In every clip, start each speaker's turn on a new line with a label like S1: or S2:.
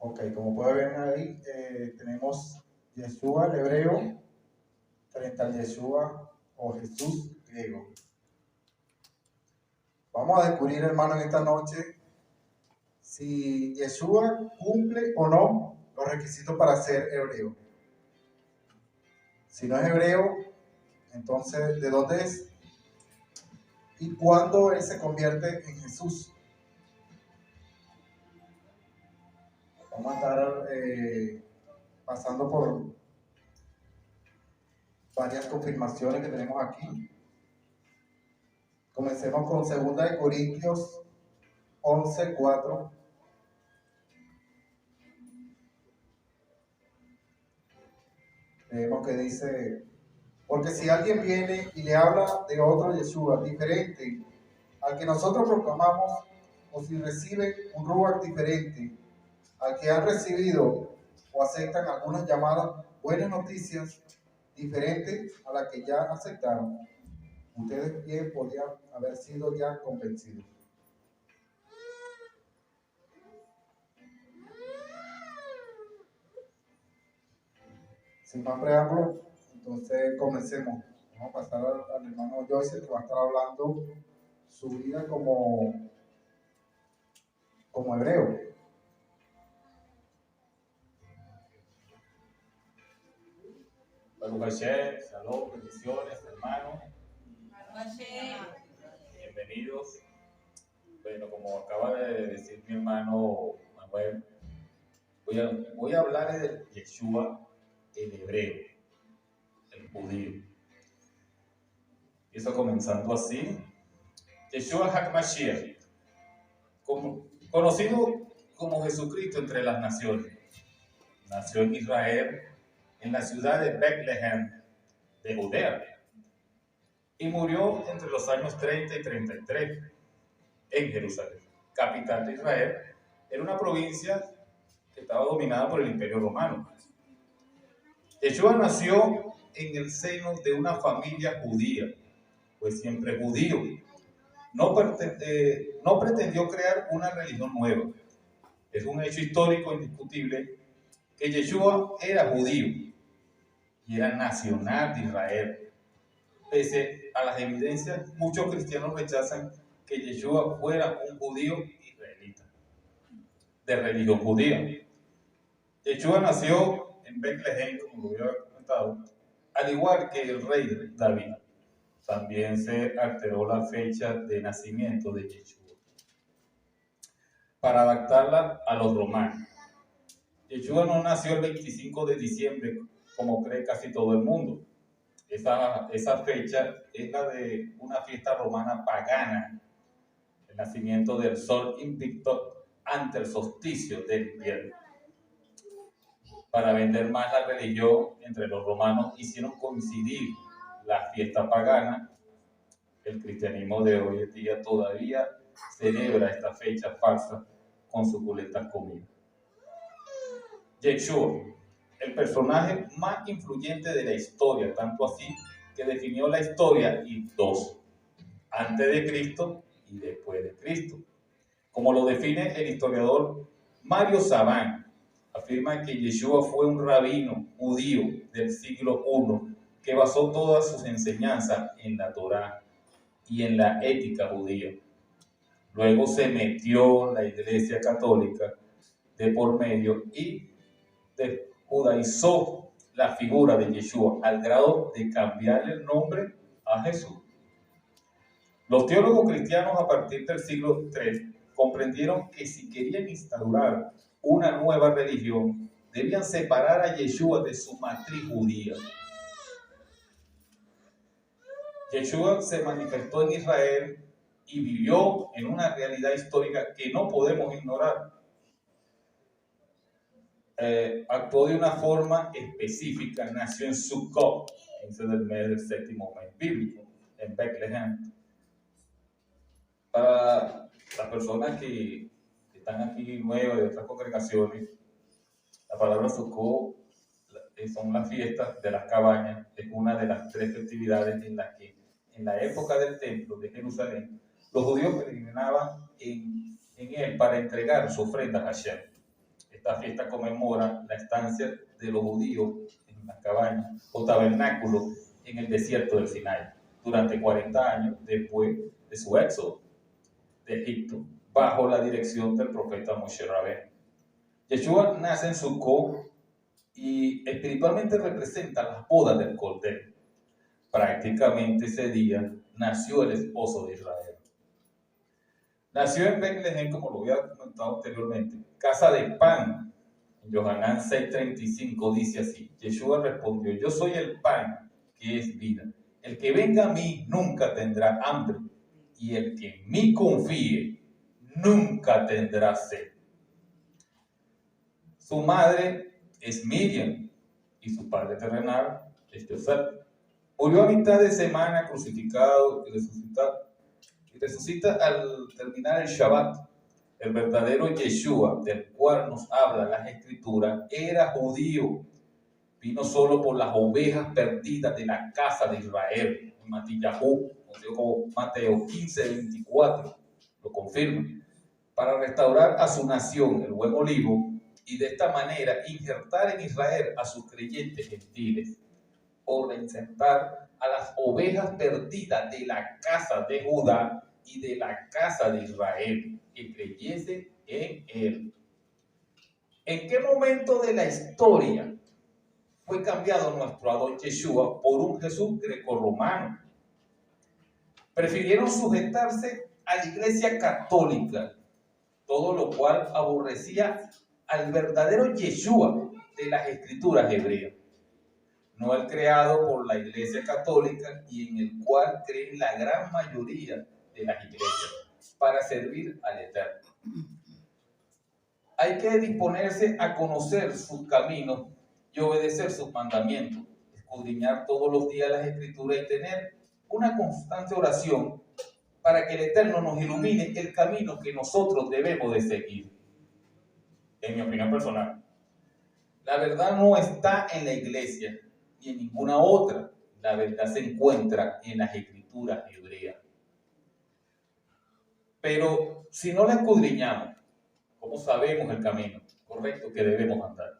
S1: Ok, como pueden ver ahí, tenemos Yeshua el hebreo frente al Yeshua o Jesús griego. Vamos a descubrir, hermano, en esta noche si Yeshua cumple o no los requisitos para ser hebreo. Si no es hebreo, entonces, ¿de dónde es? ¿Y cuándo él se convierte en Jesús? Vamos a estar pasando por varias confirmaciones que tenemos aquí. Comencemos con 2 Corintios 11:4. Vemos que dice: porque si alguien viene y le habla de otro Yeshua diferente al que nosotros proclamamos, o si recibe un ruach diferente al que han recibido, o aceptan algunas llamadas buenas noticias diferentes a las que ya aceptaron, ustedes bien podrían haber sido ya convencidos. Sin más preámbulo, entonces comencemos. Vamos a pasar al hermano Joyce, que va a estar hablando su vida como hebreo.
S2: Baruch Hashem, shalom, bendiciones, hermanos. Bienvenidos. Bueno, como acaba de decir mi hermano Manuel, voy a hablar de Yeshua, el hebreo, el judío. Eso comenzando así. Yeshua HaMashiach, conocido como Jesucristo entre las naciones. Nació en Israel, en la ciudad de Bethlehem, de Judea, y murió entre los años 30 y 33 en Jerusalén, capital de Israel, en una provincia que estaba dominada por el Imperio Romano. Yeshua nació en el seno de una familia judía, pues siempre judío. No pretendió crear una religión nueva. Es un hecho histórico indiscutible que Yeshua era judío y era nacional de Israel. Pese a las evidencias, muchos cristianos rechazan que Yeshua fuera un judío israelita, de religión judía. Yeshua nació en Bethlehem, como lo había comentado, al igual que el rey David. También se alteró la fecha de nacimiento de Yeshua para adaptarla a los romanos. Yeshua no nació el 25 de diciembre, como cree casi todo el mundo. Esa fecha es la de una fiesta romana pagana, el nacimiento del sol invicto ante el solsticio del invierno. Para vender más la religión entre los romanos, hicieron coincidir la fiesta pagana. El cristianismo de hoy en día todavía celebra esta fecha falsa con suculentas comidas. Yeshua, el personaje más influyente de la historia, tanto así que definió la historia en dos: antes de Cristo y después de Cristo. Como lo define el historiador Mario Sabán, afirma que Yeshua fue un rabino judío del siglo I que basó todas sus enseñanzas en la Torá y en la ética judía. Luego se metió la Iglesia Católica de por medio y judaizó la figura de Yeshua al grado de cambiarle el nombre a Jesús. Los teólogos cristianos a partir del siglo III comprendieron que si querían instaurar una nueva religión, debían separar a Yeshua de su matriz judía. Yeshua se manifestó en Israel y vivió en una realidad histórica que no podemos ignorar. Actuó de una forma específica, nació en Sukkot, ese es el mes del séptimo mes bíblico, en Bethlehem. Para las personas que están aquí nuevas de otras congregaciones, la palabra Sukkot son las fiestas de las cabañas. Es una de las 3 festividades en las que en la época del templo de Jerusalén los judíos peregrinaban en él para entregar su ofrenda a Hashem. Esta fiesta conmemora la estancia de los judíos en la cabaña o tabernáculo en el desierto del Sinai durante 40 años después de su éxodo de Egipto, bajo la dirección del profeta Moshe Rabén. Yeshua nace en Sukkot y espiritualmente representa las bodas del Cordero. Prácticamente ese día nació el esposo de Israel. Nació en Betlehem, como lo había comentado anteriormente, casa de pan. En Yohanan 6:35 dice así: Yeshua respondió: yo soy el pan que es vida. El que venga a mí nunca tendrá hambre, y el que en mí confíe nunca tendrá sed. Su madre es Miriam y su padre terrenal es José. Murió a mitad de semana crucificado y resucita al terminar el Shabbat. El verdadero Yeshua, del cual nos habla las Escrituras, era judío. Vino solo por las ovejas perdidas de la casa de Israel. En Mateo 15:24 lo confirma. Para restaurar a su nación, el buen olivo, y de esta manera injertar en Israel a sus creyentes gentiles, o reinsertar a las ovejas perdidas de la casa de Judá y de la casa de Israel, que creyesen en él. ¿En qué momento de la historia fue cambiado nuestro Adón Yeshua por un Jesús grecorromano? Prefirieron sujetarse a la Iglesia Católica, todo lo cual aborrecía al verdadero Yeshua de las Escrituras hebreas, no el creado por la Iglesia Católica y en el cual creen la gran mayoría de las iglesias, para servir al Eterno. Hay que disponerse a conocer sus caminos y obedecer sus mandamientos, escudriñar todos los días las Escrituras y tener una constante oración para que el Eterno nos ilumine el camino que nosotros debemos de seguir. En mi opinión personal, la verdad no está en la iglesia ni en ninguna otra. La verdad se encuentra en las Escrituras hebreas. Pero si no la escudriñamos, ¿cómo sabemos el camino correcto que debemos andar?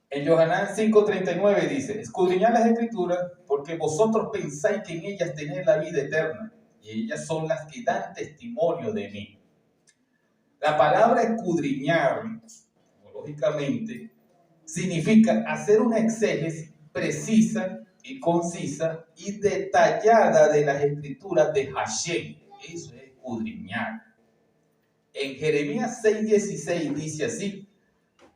S2: En Yohanan 5:39 dice: escudriñad las Escrituras, porque vosotros pensáis que en ellas tenéis la vida eterna, y ellas son las que dan testimonio de mí. La palabra escudriñar, lógicamente, significa hacer una exégesis precisa y concisa y detallada de las Escrituras de Hashem. Eso es escudriñar. En Jeremías 6:16 dice así: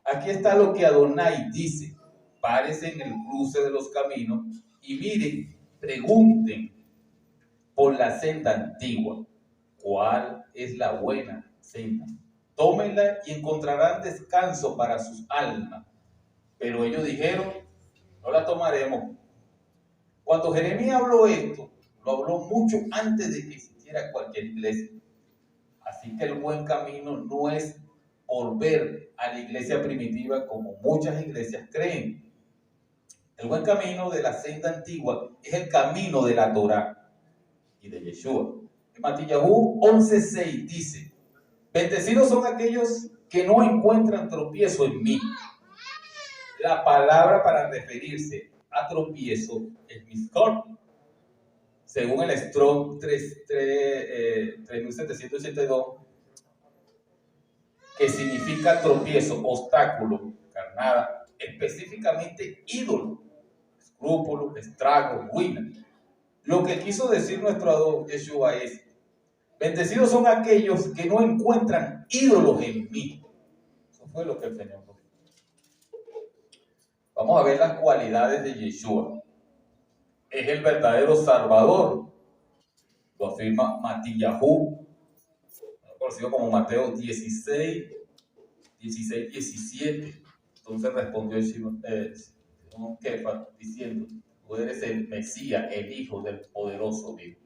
S2: aquí está lo que Adonai dice: párense en el cruce de los caminos y miren, pregunten por la senda antigua, ¿cuál es la buena senda? Tómenla y encontrarán descanso para sus almas. Pero ellos dijeron: no la tomaremos. Cuando Jeremías habló esto, lo habló mucho antes de que existiera cualquier iglesia. Así que el buen camino no es volver a la iglesia primitiva como muchas iglesias creen. El buen camino de la senda antigua es el camino de la Torá y de Yeshua. En Matillahu 11:6 dice: bendecidos son aquellos que no encuentran tropiezo en mí. La palabra para referirse a tropiezo es miskor. Según el Strong 3782, que significa tropiezo, obstáculo, carnada, específicamente ídolo, escrúpulo, estrago, ruina. Lo que quiso decir nuestro Adón Yeshua es: bendecidos son aquellos que no encuentran ídolos en mí. Eso fue lo que el Señor dijo. Vamos a ver las cualidades de Yeshua. Es el verdadero Salvador. Lo afirma Matillahu, conocido como Mateo 16:17. Entonces respondió Simón Kefa diciendo: tú eres el Mesías, el Hijo del Poderoso Dios.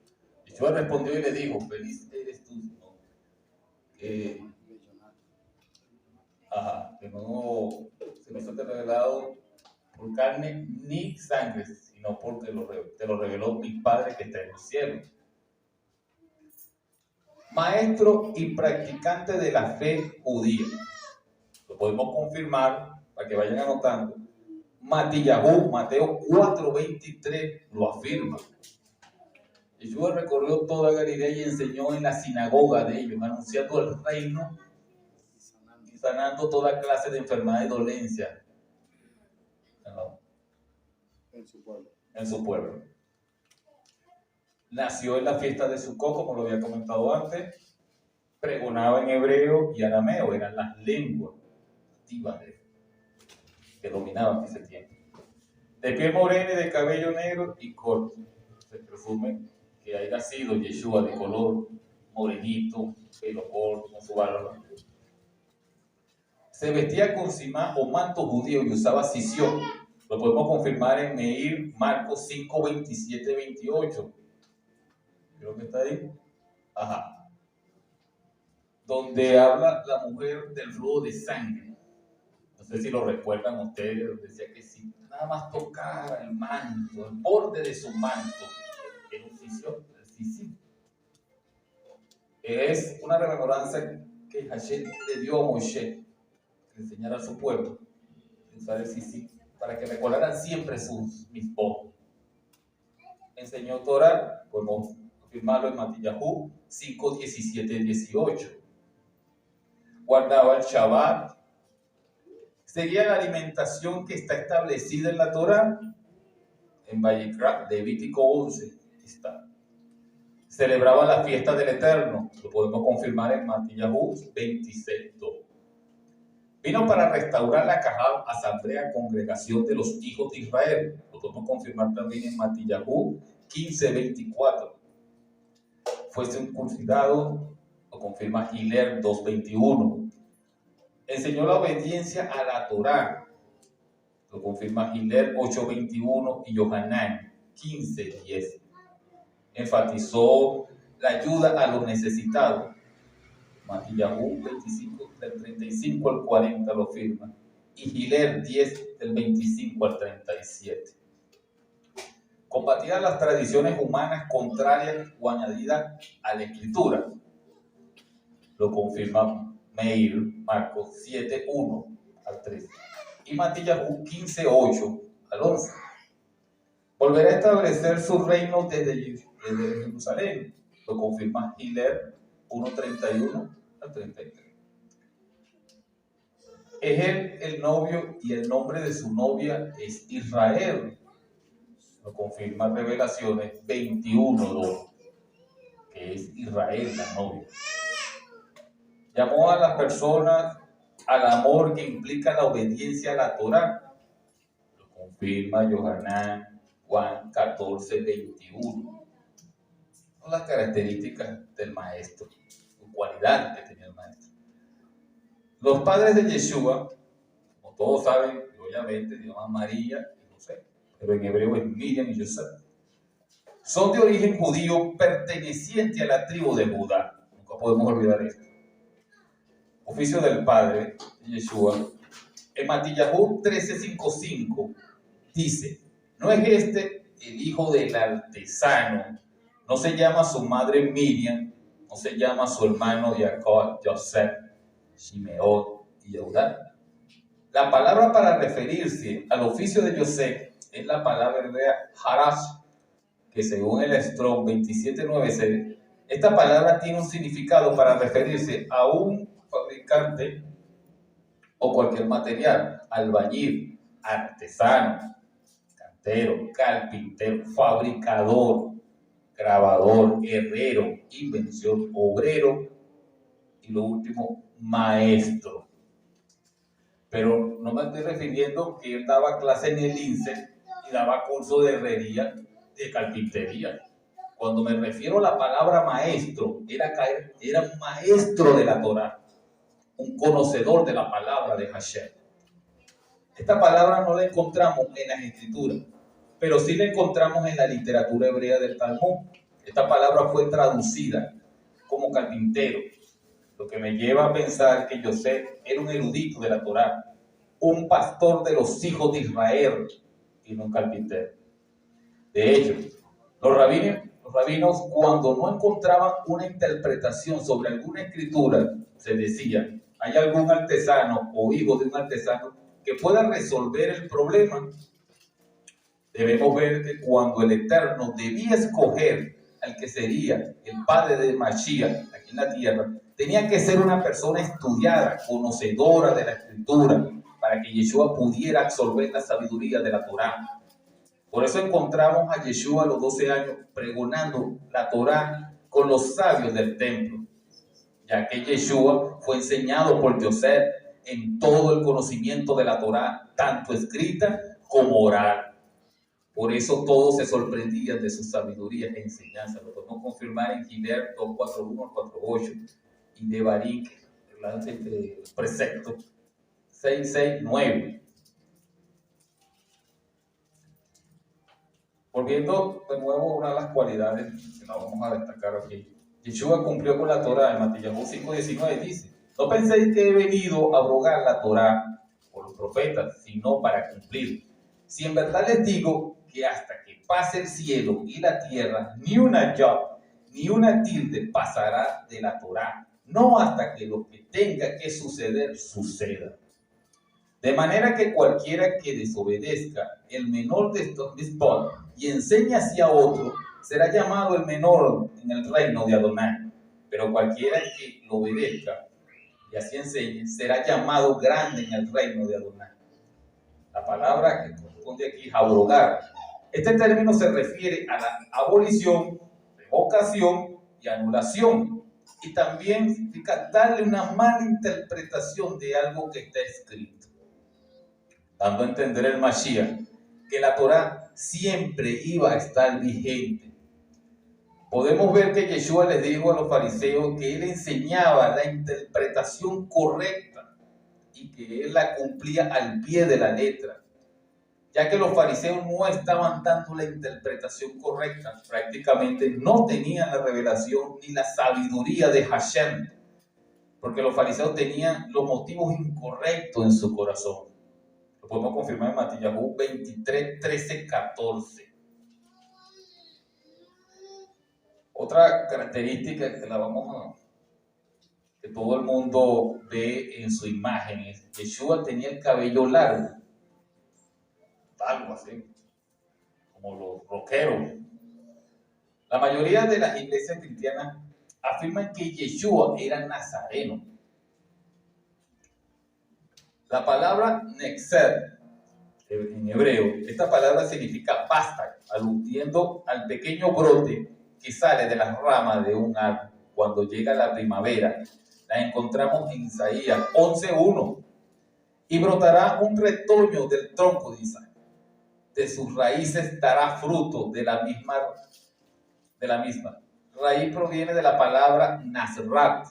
S2: Yeshua respondió y le dijo: feliz eres tú, Simón, que no se nos ha revelado por carne ni sangre, sino porque te lo reveló mi Padre que está en los cielos. Maestro y practicante de la fe judía. Lo podemos confirmar para que vayan anotando. Matillahu, Mateo 4:23 lo afirma. Yeshua recorrió toda Galilea y enseñó en la sinagoga de ellos, anunciando el reino y sanando toda clase de enfermedad y dolencia en su pueblo. Nació en la fiesta de Sukkot, como lo había comentado antes. Pregonaba en hebreo y arameo, eran las lenguas nativas que dominaban ese tiempo. De piel morena y de cabello negro y corto. Se presume que haya sido Yeshua de color morenito, pelo corto, con su barba. Se vestía con simá o manto judío y usaba sición. Lo podemos confirmar en Meir, Marcos 5, 27, 28. Creo que está ahí. Ajá. Donde habla la mujer del flujo de sangre. No sé si lo recuerdan ustedes, decía que si nada más tocara el manto, el borde de su manto, era un fisio. Es una rememoranza que Hashem le dio a Moshe, que enseñara a su pueblo, de usar el sisí, para que recordaran siempre sus mitzvot. Enseñó Torah, podemos afirmarlo en Matillahu 5, 17, 18. Guardaba el Shabbat, seguía la alimentación que está establecida en la Torah, en Vayikra, Levítico 11 está. Celebraba la fiesta del Eterno, lo podemos confirmar en Matillahu 26. Vino para restaurar la Cajal, asamblea, congregación de los hijos de Israel, lo podemos confirmar también en Matillahu 15, 24. Fue circuncidado, lo confirma Hiler 2:21. Enseñó la obediencia a la Torá, lo confirma Hiler 8:21 y Yohanan 15:10. Enfatizó la ayuda a los necesitados. Matillahu 25 del 35 al 40 lo firma. Y Hiler 10 del 25 al 37. Combatía las tradiciones humanas contrarias o añadidas a la escritura. Lo confirma Meir, Marcos 7:1 al 13. Y Matillahu 15:8 al 11. Volverá a establecer su reino desde Jerusalén. Lo confirma Hiler 1:31 al 33. Es él el novio y el nombre de su novia es Israel. Lo confirma Revelaciones 21:2, que es Israel la novia. Llamó a las personas al amor que implica la obediencia a la Torá. Lo confirma Yohanan Juan 14:21. Son las características del maestro, las cualidades que tenía el maestro. Los padres de Yeshua, como todos saben, obviamente, se llaman María y José, pero en hebreo es Miriam y José. Son de origen judío perteneciente a la tribu de Judá. Nunca podemos olvidar esto. Oficio del padre de Yeshua. En Matillahu 13:5:5 dice: ¿no es este el hijo del artesano? ¿No se llama su madre Miriam? ¿No se llama su hermano Jacob, José, Shimeón y Yehudá? La palabra para referirse al oficio de José es la palabra hebrea harash, que según el Strong 27:9, esta palabra tiene un significado para referirse a un fabricante o cualquier material, albañil, artesano, cantero, carpintero, fabricador, grabador, herrero, invención, obrero y lo último, maestro. Pero no me estoy refiriendo que él daba clase en el INSE y daba curso de herrería, de carpintería. Cuando me refiero a la palabra maestro, era un maestro de la Torá, un conocedor de la palabra de Hashem. Esta palabra no la encontramos en las escrituras, pero sí la encontramos en la literatura hebrea del Talmud. Esta palabra fue traducida como carpintero, lo que me lleva a pensar que José era un erudito de la Torá, un pastor de los hijos de Israel y no un carpintero. De hecho, los rabinos, cuando no encontraban una interpretación sobre alguna escritura, se decían: ¿hay algún artesano o hijo de un artesano que pueda resolver el problema? Debemos ver que cuando el Eterno debía escoger al que sería el padre de Mashiach aquí en la tierra, tenía que ser una persona estudiada, conocedora de la Escritura, para que Yeshua pudiera absorber la sabiduría de la Torá. Por eso encontramos a Yeshua a los 12 años pregonando la Torá con los sabios del templo, ya que Yeshua fue enseñado por Yosef en todo el conocimiento de la Torá, tanto escrita como oral. Por eso todos se sorprendían de su sabiduría e enseñanza. Lo podemos confirmar en Giler 2:41 al 4:8 y de Barín, el precepto 6:6-9. Volviendo de nuevo a una de las cualidades que la vamos a destacar aquí. Yeshua cumplió con la Torá. En Matthew 5:19 dice: no penséis que he venido a abrogar la Torá por los profetas, sino para cumplir. Si en verdad les digo que hasta que pase el cielo y la tierra, ni una yod, ni una tilde pasará de la Torá, no hasta que lo que tenga que suceder, suceda. De manera que cualquiera que desobedezca el menor de estos mitzvot y enseñe hacia otro, será llamado el menor en el reino de Adonai. Pero cualquiera que lo obedezca y así enseñe, será llamado grande en el reino de Adonai. La palabra que corresponde aquí es abrogar. Este término se refiere a la abolición, revocación y anulación. Y también significa darle una mala interpretación de algo que está escrito, dando a entender el Mashiach que la Torá siempre iba a estar vigente. Podemos ver que Yeshua les dijo a los fariseos que él enseñaba la interpretación correcta y que él la cumplía al pie de la letra, ya que los fariseos no estaban dando la interpretación correcta, prácticamente no tenían la revelación ni la sabiduría de Hashem, porque los fariseos tenían los motivos incorrectos en su corazón. Lo podemos confirmar en Matthew 23, 13, 14. Otra característica que todo el mundo ve en su imagen es que Yeshua tenía el cabello largo, algo así, como los rockeros. La mayoría de las iglesias cristianas afirman que Yeshua era nazareno. La palabra Nexer, en hebreo, esta palabra significa pasta, aludiendo al pequeño brote que sale de las ramas de un árbol cuando llega la primavera. La encontramos en Isaías 11:1. Y brotará un retoño del tronco de Isaías. De sus raíces dará fruto de la misma. Raíz proviene de la palabra Nazrat,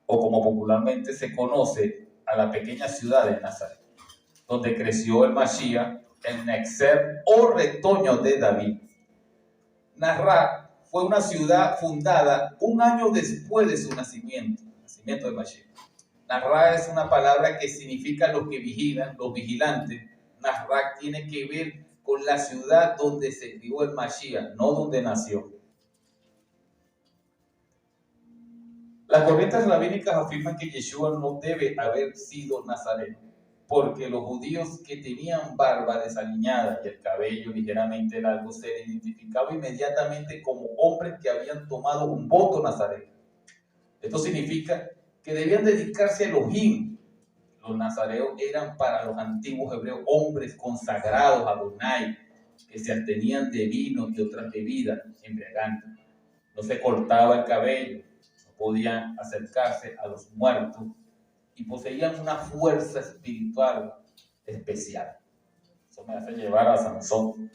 S2: o como popularmente se conoce a la pequeña ciudad de Nazaret, donde creció el Mashiach, el Nexer o retoño de David. Nazrat fue una ciudad fundada un año después de su nacimiento, el nacimiento del Mashiach. Nazrat es una palabra que significa los que vigilan, los vigilantes. Nazrat tiene que ver con la ciudad donde se crió el Mashiach, no donde nació. Las corrientes rabínicas afirman que Yeshua no debe haber sido nazareno, porque los judíos que tenían barba desaliñada y el cabello ligeramente largo se les identificaba inmediatamente como hombres que habían tomado un voto nazareno. Esto significa que debían dedicarse a Elohim. Los nazareos eran para los antiguos hebreos hombres consagrados a Adonai, que se abstenían de vino y otras bebidas embriagantes. No se cortaba el cabello, no podían acercarse a los muertos y poseían una fuerza espiritual especial. Eso me hace llevar a Sansón.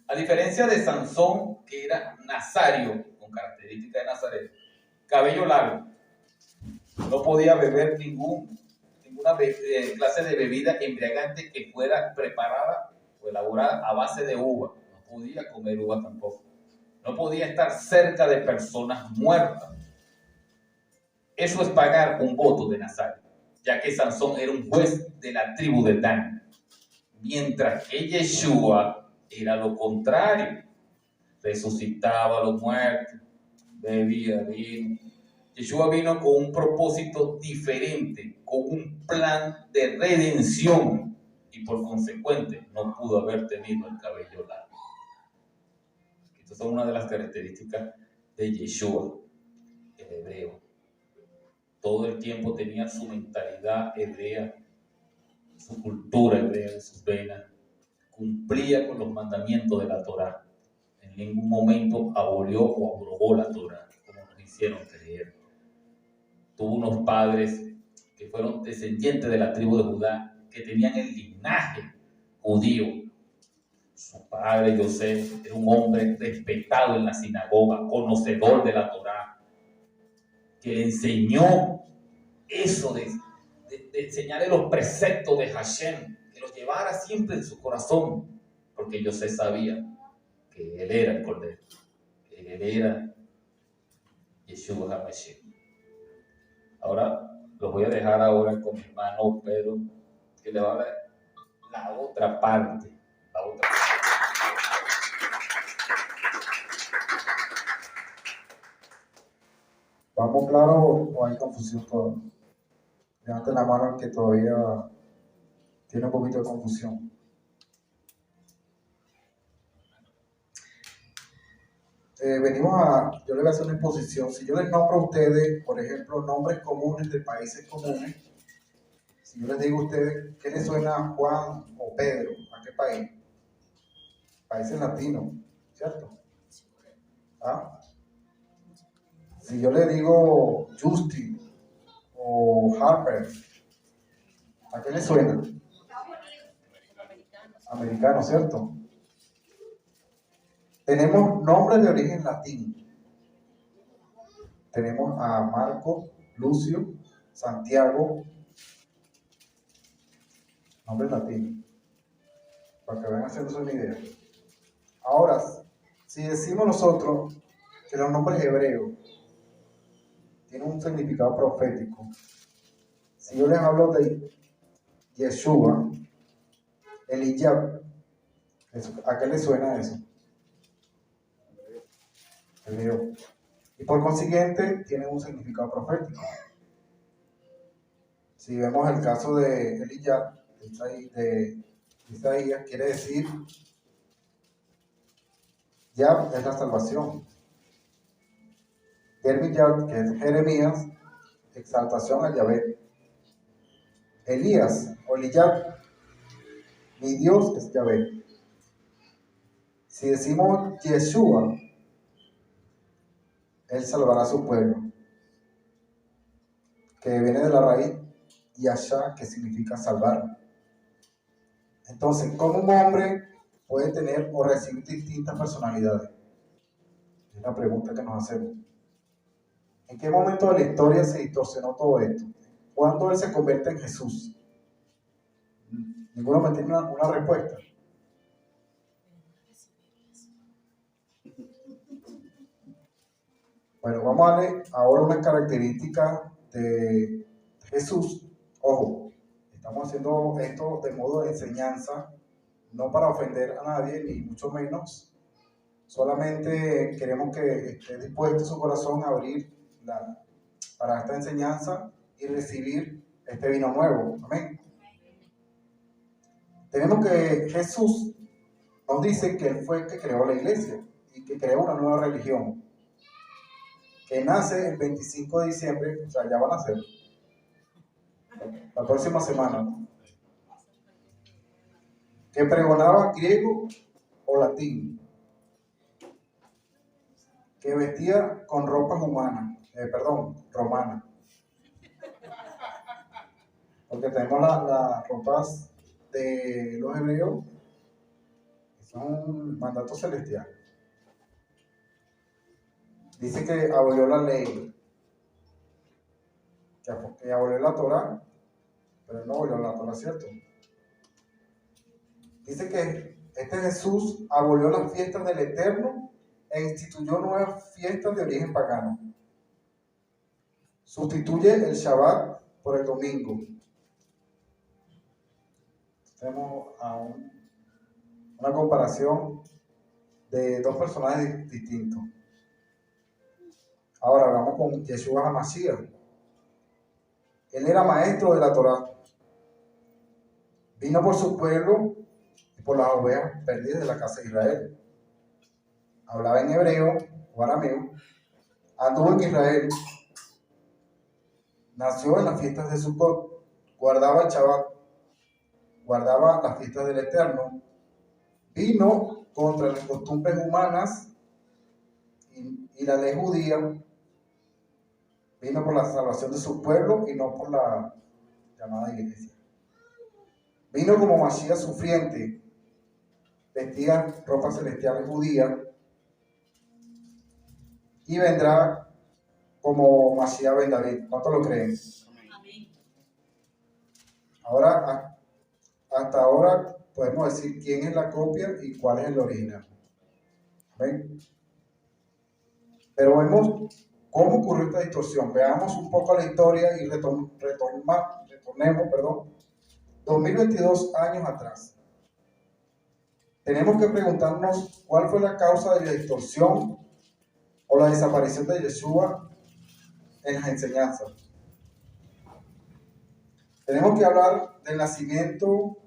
S2: A diferencia de Sansón, que era nazario, con características de nazareno, cabello largo, no podía beber ninguna clase de bebida embriagante que fuera preparada o elaborada a base de uva. No podía comer uva tampoco. No podía estar cerca de personas muertas. Eso es pagar un voto de nazario, ya que Sansón era un juez de la tribu de Dan, mientras que Yeshua era lo contrario. Resucitaba a los muertos, bebía vino, Yeshua vino con un propósito diferente, con un plan de redención y por consecuente no pudo haber tenido el cabello largo. Estas son una de las características de Yeshua, el hebreo. Todo el tiempo tenía su mentalidad hebrea, su cultura hebrea en sus venas, cumplía con los mandamientos de la Torá. En ningún momento abolió o abrogó la Torá, como nos hicieron creer. Tuvo unos padres que fueron descendientes de la tribu de Judá, que tenían el linaje judío. Su padre, Yosef, era un hombre respetado en la sinagoga, conocedor de la Torá, que le enseñó eso de enseñarle los preceptos de Hashem, que los llevara siempre en su corazón, porque Yosef sabía que él era el Cordero, que él era Yeshua HaMashiach. Ahora los voy a dejar ahora con mi hermano Pedro, que le va a dar la otra parte.
S1: ¿Vamos claro o hay confusión todavía? Levanten la mano el que todavía tiene un poquito de confusión. Yo les voy a hacer una exposición. Si yo les nombro a ustedes, por ejemplo, nombres comunes de países comunes, si yo les digo a ustedes, ¿qué les suena a Juan o Pedro? ¿A qué país? Países latinos, ¿cierto? ¿Ah? Si yo les digo Justin o Harper, ¿a qué les suena? Americano, ¿cierto? Tenemos nombres de origen latino. Tenemos a Marco, Lucio, Santiago, nombres latinos, para que vayan haciéndose una idea. Ahora, si decimos nosotros que los nombres hebreos tienen un significado profético, si yo les hablo de Yeshua, Elijah, ¿a qué les suena eso? Hebreo. Y por consiguiente, tienen un significado profético. Si vemos el caso de Elijah, de Isaías, quiere decir Yah es la salvación. Yah, que es Jeremías, exaltación a Yahvé. Elías o Elijah, mi Dios es Yahvé. Si decimos Yeshua, Él salvará a su pueblo, que viene de la raíz Yasha, que significa salvar. Entonces, ¿cómo un hombre puede tener o recibir distintas personalidades? Es la pregunta que nos hacemos. ¿En qué momento de la historia se distorsionó todo esto? ¿Cuándo Él se convierte en Jesús? Ninguno me tiene una respuesta. Bueno, vamos a ver ahora una característica de Jesús. Ojo, estamos haciendo esto de modo de enseñanza, no para ofender a nadie, ni mucho menos. Solamente queremos que esté dispuesto su corazón a abrir para esta enseñanza y recibir este vino nuevo. Amén. Tenemos que Jesús nos dice que Él fue el que creó la iglesia y que creó una nueva religión, que nace el 25 de diciembre, o sea, ya va a nacer, la próxima semana, ¿no? Que pregonaba griego o latín, que vestía con ropas romanas, porque tenemos las ropas de los hebreos, que son mandatos celestiales. Dice que abolió la ley, que abolió la Torá, pero no abolió la Torá, ¿cierto? Dice que este Jesús abolió las fiestas del Eterno e instituyó nuevas fiestas de origen pagano. Sustituye el Shabbat por el domingo. Tenemos una comparación de dos personajes distintos. Ahora vamos con Yeshua HaMashiach. Él era maestro de la Torá. Vino por su pueblo y por las ovejas perdidas de la casa de Israel. Hablaba en hebreo o arameo. Anduvo en Israel. Nació en las fiestas de Sukkot. Guardaba el Shabbat. Guardaba las fiestas del Eterno. Vino contra las costumbres humanas y la ley judía. Vino por la salvación de su pueblo y no por la llamada iglesia. Vino como Mashiach sufriente, vestía ropas celestiales judías y vendrá como Mashiach ben David. ¿Cuántos lo creen?
S3: Amén.
S1: Ahora, hasta ahora podemos decir quién es la copia y cuál es el original. ¿Ven? Pero vemos cómo ocurrió esta distorsión. Veamos un poco la historia y retornemos, 2022 años atrás. Tenemos que preguntarnos cuál fue la causa de la distorsión o la desaparición de Yeshua en las enseñanzas. Tenemos que hablar del nacimiento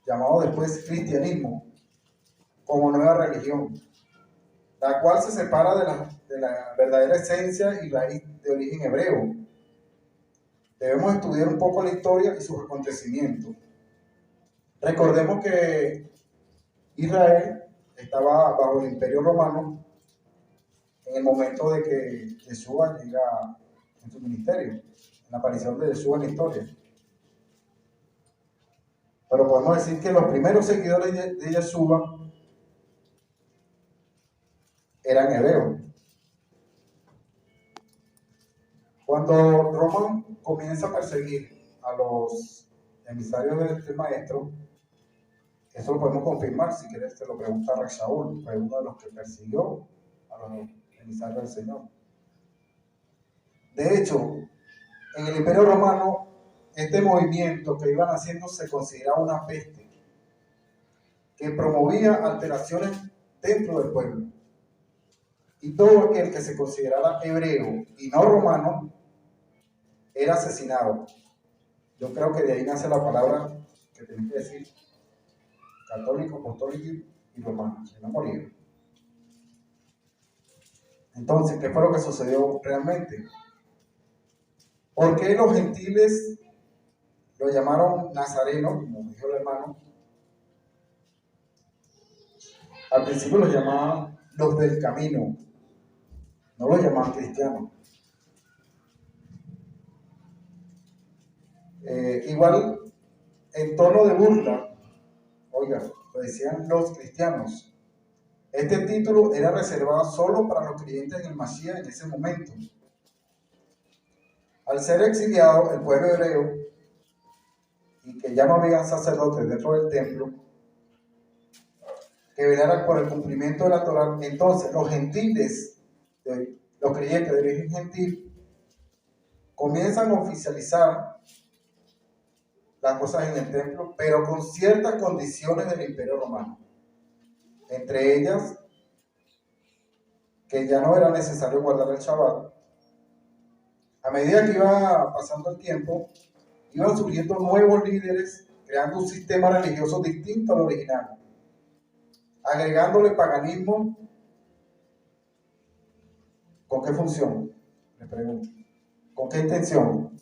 S1: llamado después cristianismo como nueva religión, la cual se separa de la verdadera esencia y raíz de origen hebreo. Debemos estudiar un poco la historia y sus acontecimientos. Recordemos que Israel estaba bajo el Imperio Romano en el momento de que Yeshua llega en su ministerio, en la aparición de Yeshua en la historia. Pero podemos decir que los primeros seguidores de Yeshua eran hebreos. Cuando Roma comienza a perseguir a los emisarios del maestro, eso lo podemos confirmar, si quieres te lo pregunta Shaul, fue uno de los que persiguió a los emisarios del Señor. De hecho, en el Imperio Romano, este movimiento que iban haciendo se consideraba una peste que promovía alteraciones dentro del pueblo. Y todo aquel que se considerara hebreo y no romano era asesinado. Yo creo que de ahí nace la palabra que tenés que decir católico, apostólico y romano, si no moría. Entonces, ¿qué fue lo que sucedió realmente? ¿Por qué los gentiles lo llamaron nazareno, como dijo el hermano? Al principio los llamaban los del camino, no los llamaban cristianos. Igual, en tono de burla, oiga, lo decían los cristianos. Este título era reservado solo para los creyentes en el Mashiach en ese momento. Al ser exiliado el pueblo hebreo y que ya no había sacerdotes dentro del templo que velaran por el cumplimiento de la Torá, entonces los gentiles, los creyentes de origen gentil, comienzan a oficializar las cosas en el templo, pero con ciertas condiciones del Imperio Romano. Entre ellas, que ya no era necesario guardar el Shabbat. A medida que iba pasando el tiempo, iban surgiendo nuevos líderes, creando un sistema religioso distinto al original, agregándole paganismo. ¿Con qué función? Les pregunto. ¿Con qué intención?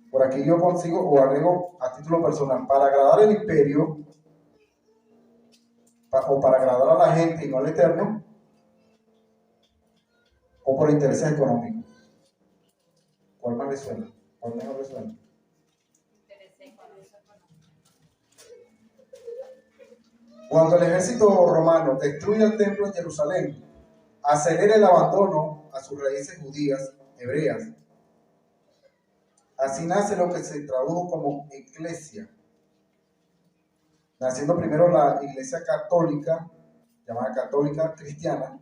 S1: Por aquí yo consigo o agrego a título personal, para agradar el imperio o para agradar a la gente y no al Eterno, o por intereses económicos. ¿Cuál más le suena? ¿Cuál mejor le suena? Cuando el ejército romano destruye el templo en Jerusalén, acelera el abandono a sus raíces judías, hebreas. Así nace lo que se tradujo como iglesia, naciendo primero la iglesia católica, llamada católica cristiana,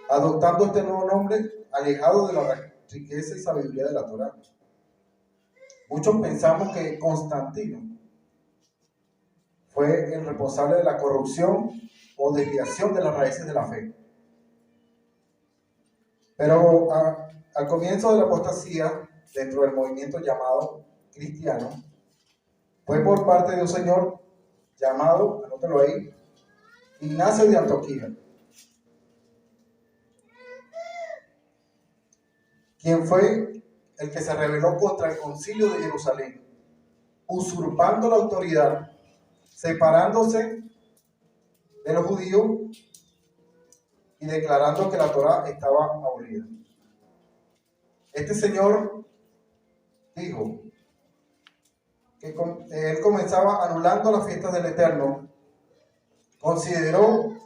S1: adoptando este nuevo nombre alejado de la riqueza y sabiduría de la Torá. Muchos pensamos que Constantino fue el responsable de la corrupción o desviación de las raíces de la fe. Pero al comienzo de la apostasía, dentro del movimiento llamado cristiano, fue por parte de un señor llamado, anótalo ahí, Ignacio de Antioquía, quien fue el que se rebeló contra el concilio de Jerusalén, usurpando la autoridad, separándose de los judíos y declarando que la Torá estaba abolida. Este señor dijo que él comenzaba anulando las fiestas del Eterno. Consideró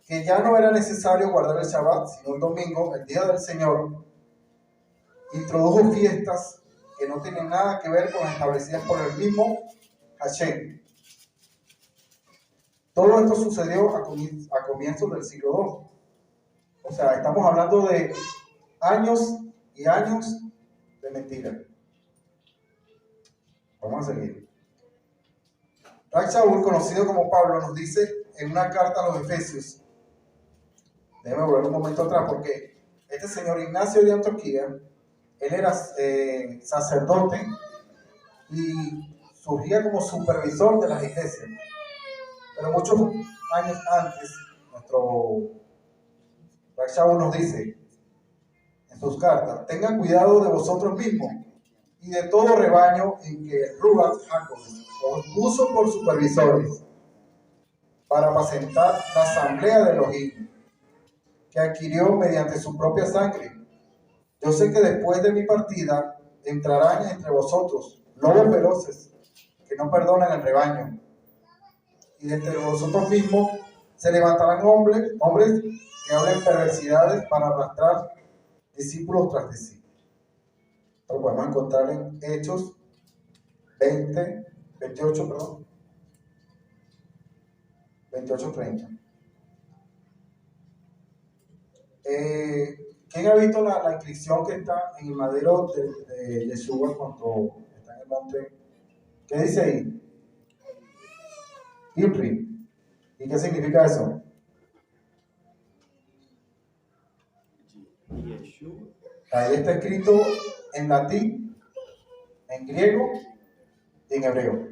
S1: que ya no era necesario guardar el Shabbat, sino el domingo, el día del Señor. Introdujo fiestas que no tienen nada que ver con las establecidas por el mismo Hashem. Todo esto sucedió a comienzos del siglo II. O sea, estamos hablando de años y años de mentira. Vamos a seguir. Rav Shaul, conocido como Pablo, nos dice en una carta a los Efesios. Déjame volver un momento atrás porque este señor Ignacio de Antioquía, él era sacerdote y surgía como supervisor de las iglesias. Pero muchos años antes, nuestro Rav Shaul nos dice en sus cartas: tengan cuidado de vosotros mismos y de todo rebaño en que el Ruach HaKodesh os puso por supervisores para apacentar la asamblea de Elohim, que adquirió mediante su propia sangre. Yo sé que después de mi partida entrarán entre vosotros lobos feroces que no perdonan el rebaño, y de entre vosotros mismos se levantarán hombres que hablen perversidades para arrastrar discípulos tras de sí. Lo podemos encontrar en Hechos 28:30. ¿Quién ha visto la inscripción que está en el madero de Yeshua cuando está en el monte? ¿Qué dice ahí? Ipri. ¿Y qué significa eso? Ahí está escrito en latín, en griego y en hebreo.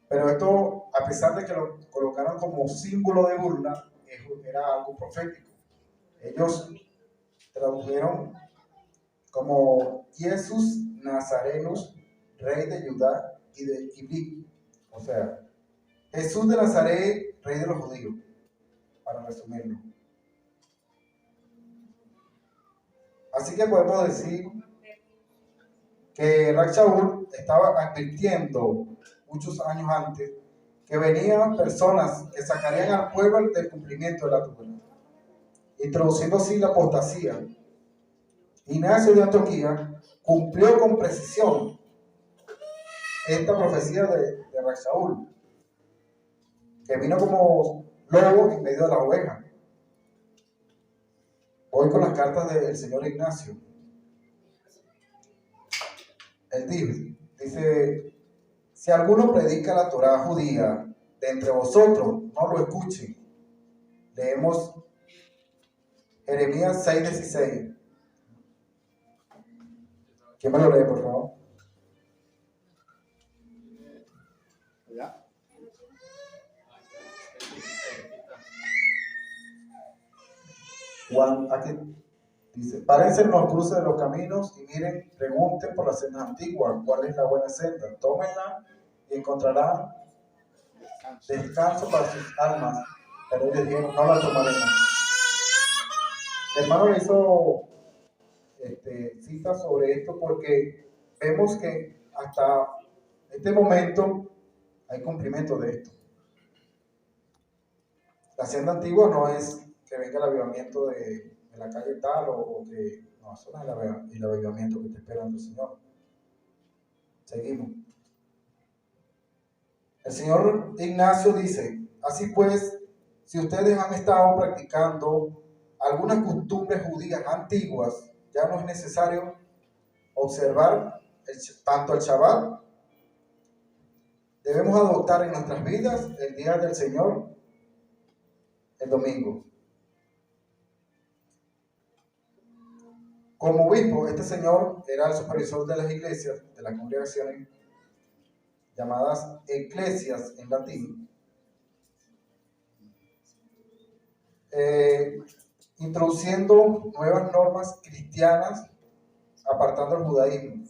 S1: Pero esto, a pesar de que lo colocaron como símbolo de burla, era algo profético. Ellos tradujeron como Jesús Nazarenus, rey de Judá y de Ibrí. O sea, Jesús de Nazaret, rey de los judíos, para resumirlo. Así que podemos decir que Rav Shaul estaba advirtiendo muchos años antes que venían personas que sacarían al pueblo del cumplimiento de la Torá, introduciendo así la apostasía. Ignacio de Antioquía cumplió con precisión esta profecía de Rav Shaul, que vino como lobo en medio de la oveja. Voy con las cartas del señor Ignacio. Él dice: si alguno predica la Torá judía de entre vosotros, no lo escuchen. Leemos Jeremías 6:16. ¿Quién me lo lee, por favor? ¿Ya? Juan, aquí dice: párense en los cruces de los caminos y miren, pregunten por las sendas antiguas, ¿cuál es la buena senda? Tómenla y encontrarán descanso para sus almas. Pero ellos dijeron: no la tomaremos. El hermano le hizo cita sobre esto porque vemos que hasta este momento hay cumplimiento de esto. La senda antigua no es que venga el avivamiento de la calle tal o que no, eso no es el avivamiento que está esperando el Señor. Seguimos. El señor Ignacio dice: así pues, si ustedes han estado practicando algunas costumbres judías antiguas, ya no es necesario observar tanto el Shabbat. Debemos adoptar en nuestras vidas el día del Señor, el domingo. Como obispo, este señor era el supervisor de las iglesias, de las congregaciones llamadas eclesias en latín, introduciendo nuevas normas cristianas, apartando el judaísmo.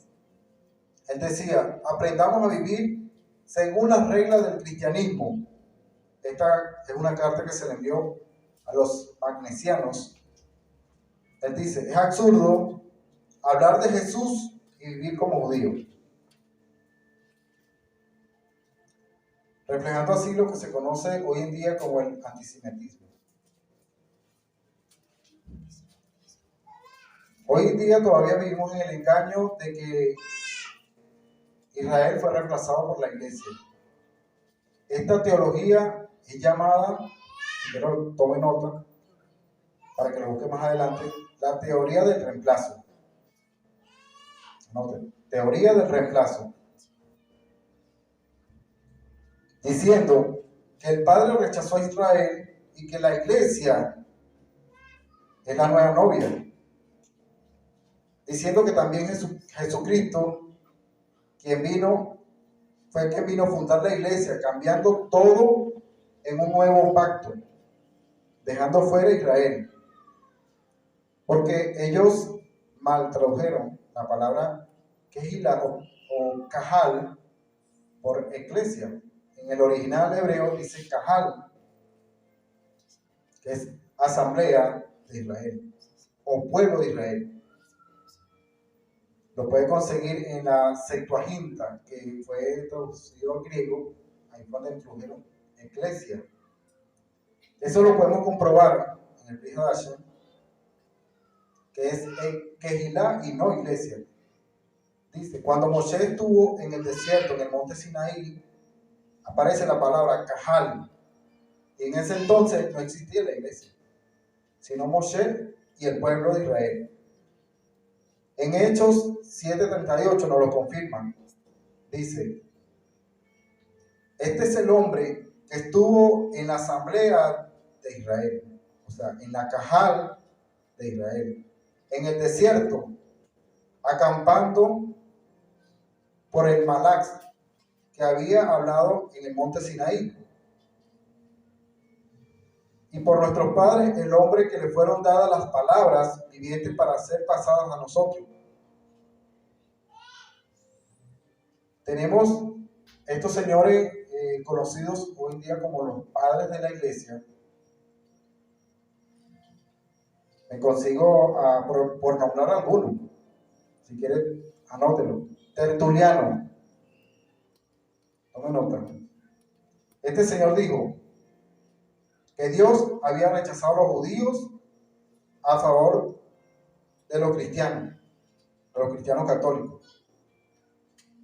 S1: Él decía, aprendamos a vivir según las reglas del cristianismo. Esta es una carta que se le envió a los magnesianos. Él dice, es absurdo hablar de Jesús y vivir como judío, reflejando así lo que se conoce hoy en día como el antisemitismo. Hoy en día todavía vivimos en el engaño de que Israel fue reemplazado por la iglesia. Esta teología es llamada, si quiero tome nota, para que lo busque más adelante, la teoría del reemplazo. Noten, teoría del reemplazo. Diciendo que el Padre rechazó a Israel y que la iglesia es la nueva novia. Diciendo que también Jesucristo, quien vino, fue el que vino a fundar la iglesia, cambiando todo en un nuevo pacto, dejando fuera a Israel. Porque ellos mal tradujeron la palabra Kehila o Kahal por iglesia. En el original hebreo dice Kahal, que es asamblea de Israel o pueblo de Israel. Lo puede conseguir en la Septuaginta, que fue traducido al griego, ahí fue donde introdujeron iglesia. Eso lo podemos comprobar en el Brit Hadashah, que es Kehilá y no iglesia. Dice, cuando Moshe estuvo en el desierto, en el monte Sinaí, aparece la palabra Kahal. Y en ese entonces no existía la iglesia, sino Moshe y el pueblo de Israel. En Hechos 7:38 nos lo confirman. Dice, este es el hombre que estuvo en la asamblea de Israel, o sea, en la Kahal de Israel, en el desierto, acampando por el Malax que había hablado en el monte Sinaí. Y por nuestros padres, el hombre que le fueron dadas las palabras vivientes para ser pasadas a nosotros. Tenemos estos señores conocidos hoy en día como los padres de la iglesia. Me consigo por nombrar algunos. Si quieren, anótelo. Tertuliano. Tome nota. Este señor dijo que Dios había rechazado a los judíos a favor de los cristianos católicos.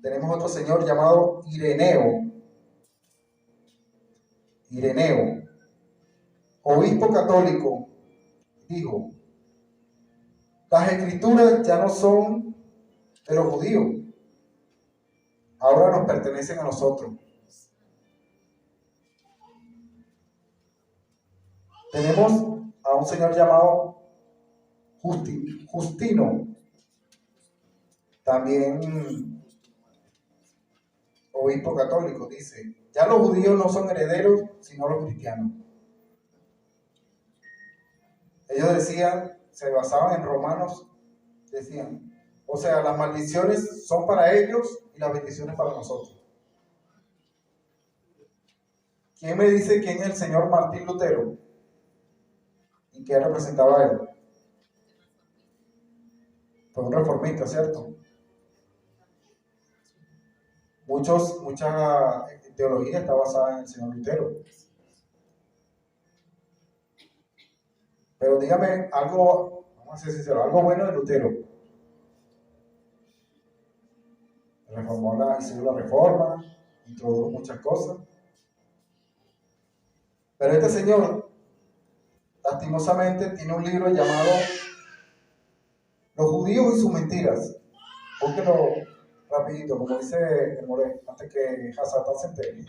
S1: Tenemos otro señor llamado Ireneo, obispo católico, dijo, las escrituras ya no son de los judíos, ahora nos pertenecen a nosotros. Tenemos a un señor llamado Justino, también obispo católico, dice, ya los judíos no son herederos, sino los cristianos. Ellos decían, se basaban en Romanos, decían, o sea, las maldiciones son para ellos y las bendiciones para nosotros. ¿Quién me dice quién es el señor Martín Lutero? ¿Y qué representaba él? Fue un reformista, ¿cierto? Mucha teología está basada en el señor Lutero. Pero dígame algo, vamos a ser sinceros, algo bueno de Lutero. Hizo la reforma, introdujo muchas cosas. Pero este señor, lastimosamente, tiene un libro llamado Los judíos y sus mentiras. Búsquelo rapidito, como dice el Moré, antes que Hazatán se entere.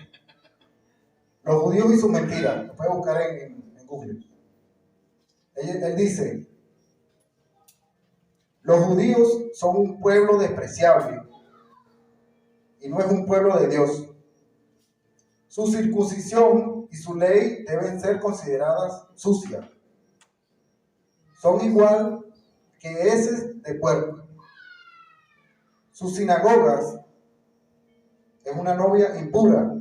S1: Los judíos y sus mentiras. Lo puede buscar en Google. Él dice, Los judíos son un pueblo despreciable y no es un pueblo de Dios. Su circuncisión y su ley deben ser consideradas sucias. Son igual que heces de puerco. Sus sinagogas es una novia impura,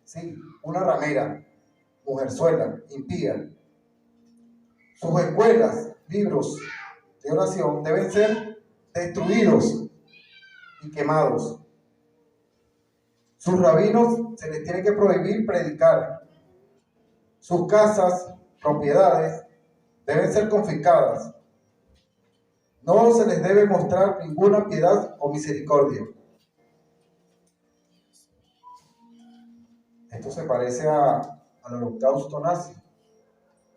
S1: sí, una ramera, mujerzuela, impía. Sus escuelas, libros de oración deben ser destruidos y quemados. Sus rabinos se les tiene que prohibir predicar. Sus casas, propiedades, deben ser confiscadas. No se les debe mostrar ninguna piedad o misericordia. Esto se parece al holocausto nazi.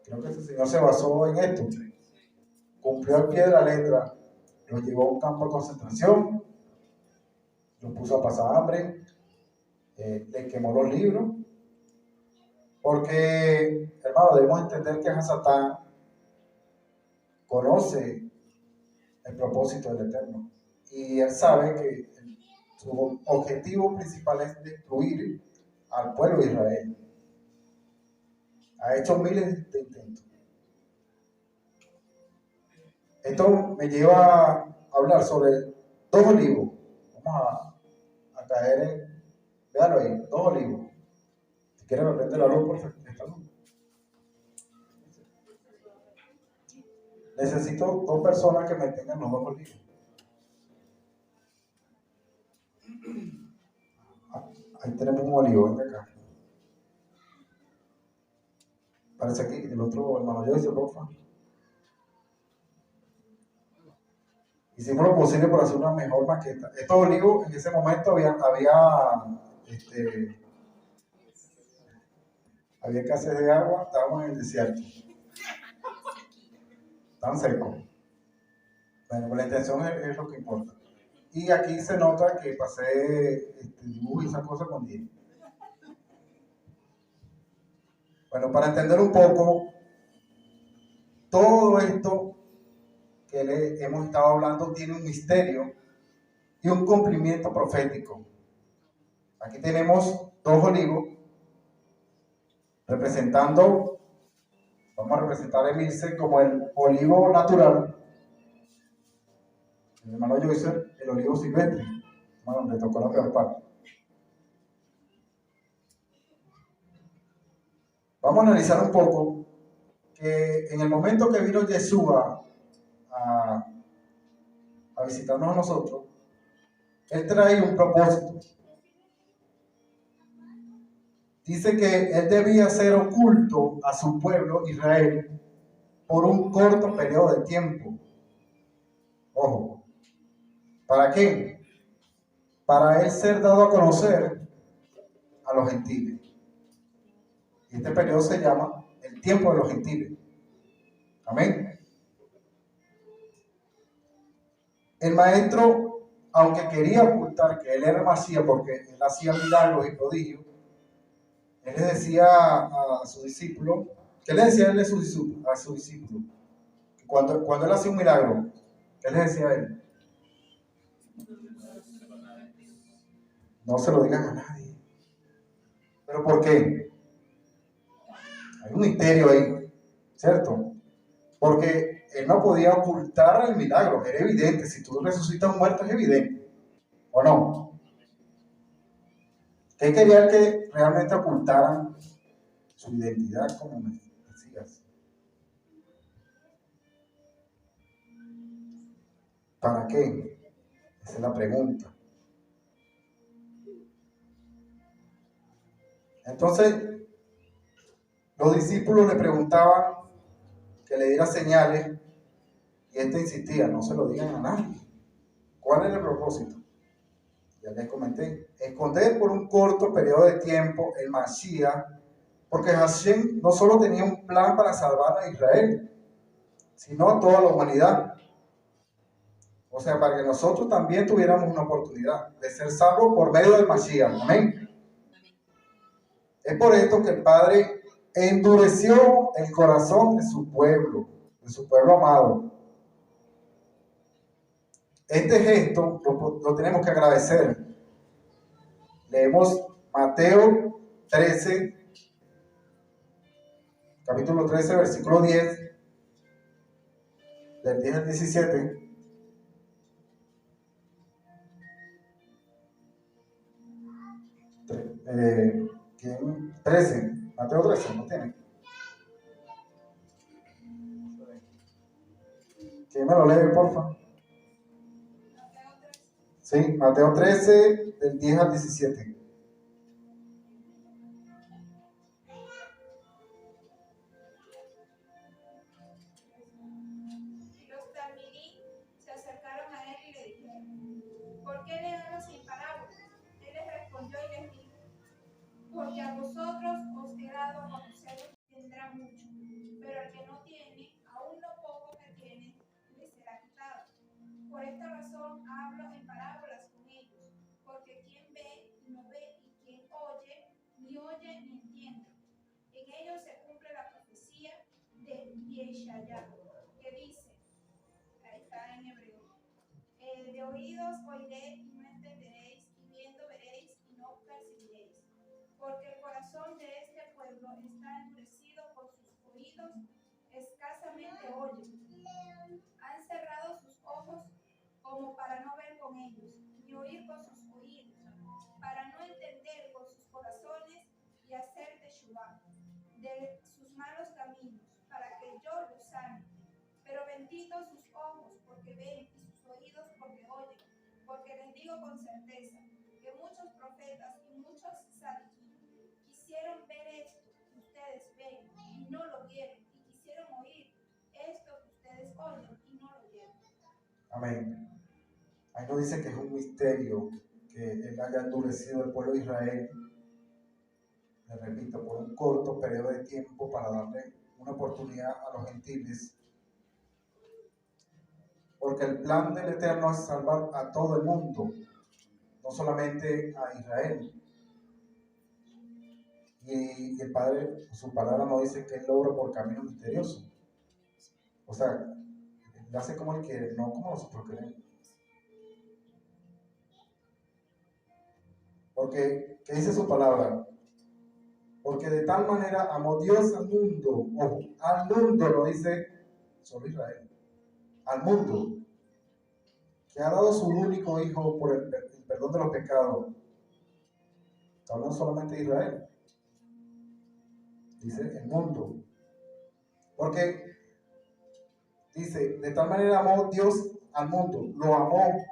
S1: Creo que este señor se basó en esto. Cumplió al pie de la letra. Los llevó a un campo de concentración. Los puso a pasar hambre. Le quemó los libros. Porque, hermano, debemos entender que Hasatán conoce el propósito del Eterno. Y él sabe que su objetivo principal es destruir al pueblo de Israel. Ha hecho miles de intentos. Esto me lleva a hablar sobre 2 olivos. Vamos a caer en, véalo ahí, 2 olivos. Si quieren me prende la luz, por favor. Necesito 2 personas que me tengan los 2 olivos. Ahí tenemos un olivo, venga acá. Parece aquí, el otro hermano Joyce, por favor. Hicimos lo posible por hacer una mejor maqueta. Estos olivos en ese momento había escasez de agua, estábamos en el desierto. Estaban secos. Bueno, la intención es lo que importa. Y aquí se nota que pasé dibujo y esa cosa con 10. Bueno, para entender un poco todo esto que le hemos estado hablando tiene un misterio y un cumplimiento profético. Aquí tenemos 2 olivos representando, vamos a representar a Emilce como el olivo natural, el hermano Joyce el olivo silvestre. Bueno, le tocó la peor parte. Vamos a analizar un poco que en el momento que vino Yeshua a visitarnos a nosotros, él trae un propósito. Dice que él debía ser oculto a su pueblo Israel por un corto periodo de tiempo. Ojo, ¿para qué? Para él ser dado a conocer a los gentiles. Y este periodo se llama el tiempo de los gentiles. Amén. El maestro, aunque quería ocultar que él era Masías porque él hacía milagros y prodigios, él le decía a su discípulo, ¿qué le decía él a su discípulo? Cuando él hacía un milagro, ¿qué le decía a él? No se lo digan a nadie. ¿Pero por qué? Hay un misterio ahí, ¿cierto? Porque él no podía ocultar el milagro, era evidente. Si tú resucitas un muerto es evidente, ¿o no? ¿Qué quería que realmente ocultaran su identidad como Mesías? ¿Para qué? Esa es la pregunta. Entonces, los discípulos le preguntaban que le diera señales y este insistía, no se lo digan a nadie. ¿Cuál era el propósito? Ya les comenté, esconder por un corto periodo de tiempo el Mashiach, porque Hashem no solo tenía un plan para salvar a Israel, sino a toda la humanidad. O sea, para que nosotros también tuviéramos una oportunidad de ser salvos por medio del Mashiach. Amén. Es por esto que el Padre endureció el corazón de su pueblo amado. Este gesto lo tenemos que agradecer. Leemos Mateo 13, capítulo 13, versículo 10, del 10 al 17. ¿Quién? 13, Mateo 13, ¿no tiene? ¿Quién me lo lee, porfa? Sí, Mateo 13, del 10 al 17.
S3: Los talmidim se acercaron a él y le dijeron: ¿por qué le hablas sin parábolas? Él les respondió y les dijo: porque a vosotros os he dado a conocer lo que tendrá mucho, pero al que no tiene, aún lo poco que tiene le será quitado. Por esta razón hablo en parábolas con ellos, porque quien ve y no ve, y quien oye ni oye ni entiende. En ellos se cumple la profecía de Yeshaya, que dice, ahí está en hebreo: de oídos oiré y no entenderéis, y viendo veréis y no percibiréis. Porque el corazón de este pueblo está endurecido por sus oídos, escasamente oyen. Han cerrado sus ojos como para no ver con ellos, ni oír con sus oídos, para no entender con sus corazones y hacer teshuvá de sus malos caminos, para que yo los sane. Pero benditos sus ojos porque ven y sus oídos porque oyen, porque les digo con certeza que muchos profetas y muchos sadiquín quisieron ver esto que ustedes ven y no lo vieron, y quisieron oír esto que ustedes oyen y no lo oyeron.
S1: Amén. Ahí nos dice que es un misterio que él haya endurecido el pueblo de Israel, le repito, por un corto periodo de tiempo para darle una oportunidad a los gentiles. Porque el plan del Eterno es salvar a todo el mundo, no solamente a Israel. Y el Padre, su palabra nos dice que él lo obra por camino misterioso. O sea, él hace como él quiere, no como nosotros queremos. Porque, ¿qué dice su palabra? Porque de tal manera amó Dios al mundo, no dice solo Israel, al mundo, que ha dado su único hijo por el perdón de los pecados. Está hablando solamente de Israel. Dice el mundo. Porque dice, de tal manera amó Dios al mundo, lo amó.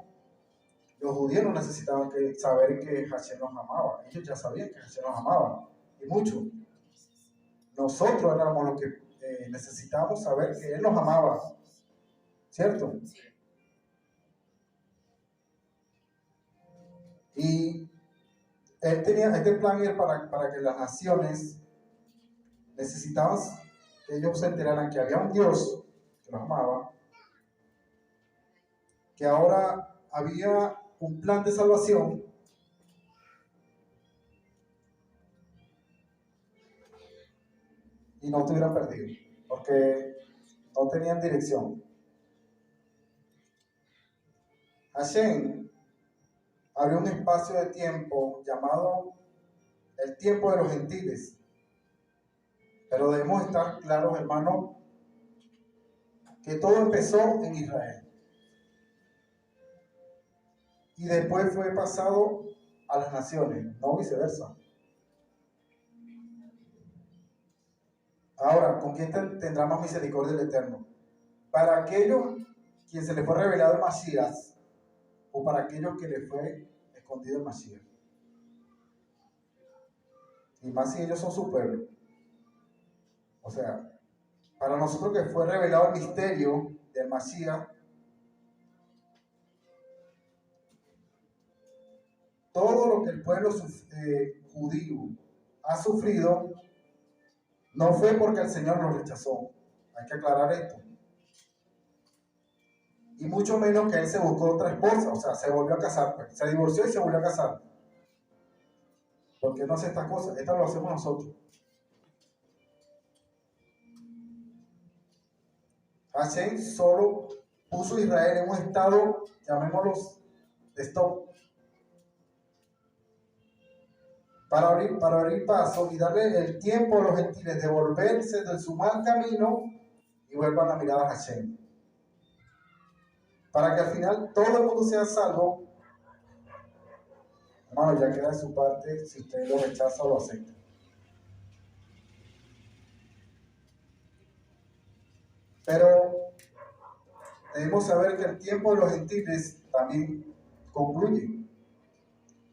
S1: Los judíos no necesitaban saber que Hashem los amaba. Ellos ya sabían que Hashem los amaba, y mucho. Nosotros éramos los que necesitábamos saber que Él nos amaba, ¿cierto? Y Él tenía este plan para que las naciones necesitaban que ellos se enteraran que había un Dios que los amaba, que ahora había un plan de salvación, y no estuvieran perdidos, porque no tenían dirección. Hashem abrió un espacio de tiempo llamado el tiempo de los gentiles. Pero debemos estar claros, hermanos, que todo empezó en Israel. Y después fue pasado a las naciones, no viceversa. Ahora, ¿con quién tendrá más misericordia el Eterno? ¿Para aquellos quien se le fue revelado el Mashiach, o para aquellos que le fue escondido el Mashiach? Y más si ellos son su pueblo. O sea, para nosotros que fue revelado el misterio del Mashiach, todo lo que el pueblo judío ha sufrido no fue porque el Señor lo rechazó. Hay que aclarar esto. Y mucho menos que él se buscó otra esposa, o sea, se volvió a casar, se divorció y se volvió a casar. ¿Por qué no hace estas cosas? Estas lo hacemos nosotros. Hashem solo puso a Israel en un estado, llamémoslo, de stop, para abrir paso y darle el tiempo a los gentiles de volverse de su mal camino y vuelvan la mirada a Hashem. Para que al final todo el mundo sea salvo. Hermano, ya queda de su parte si usted lo rechaza o lo acepta. Pero debemos saber que el tiempo de los gentiles también concluye.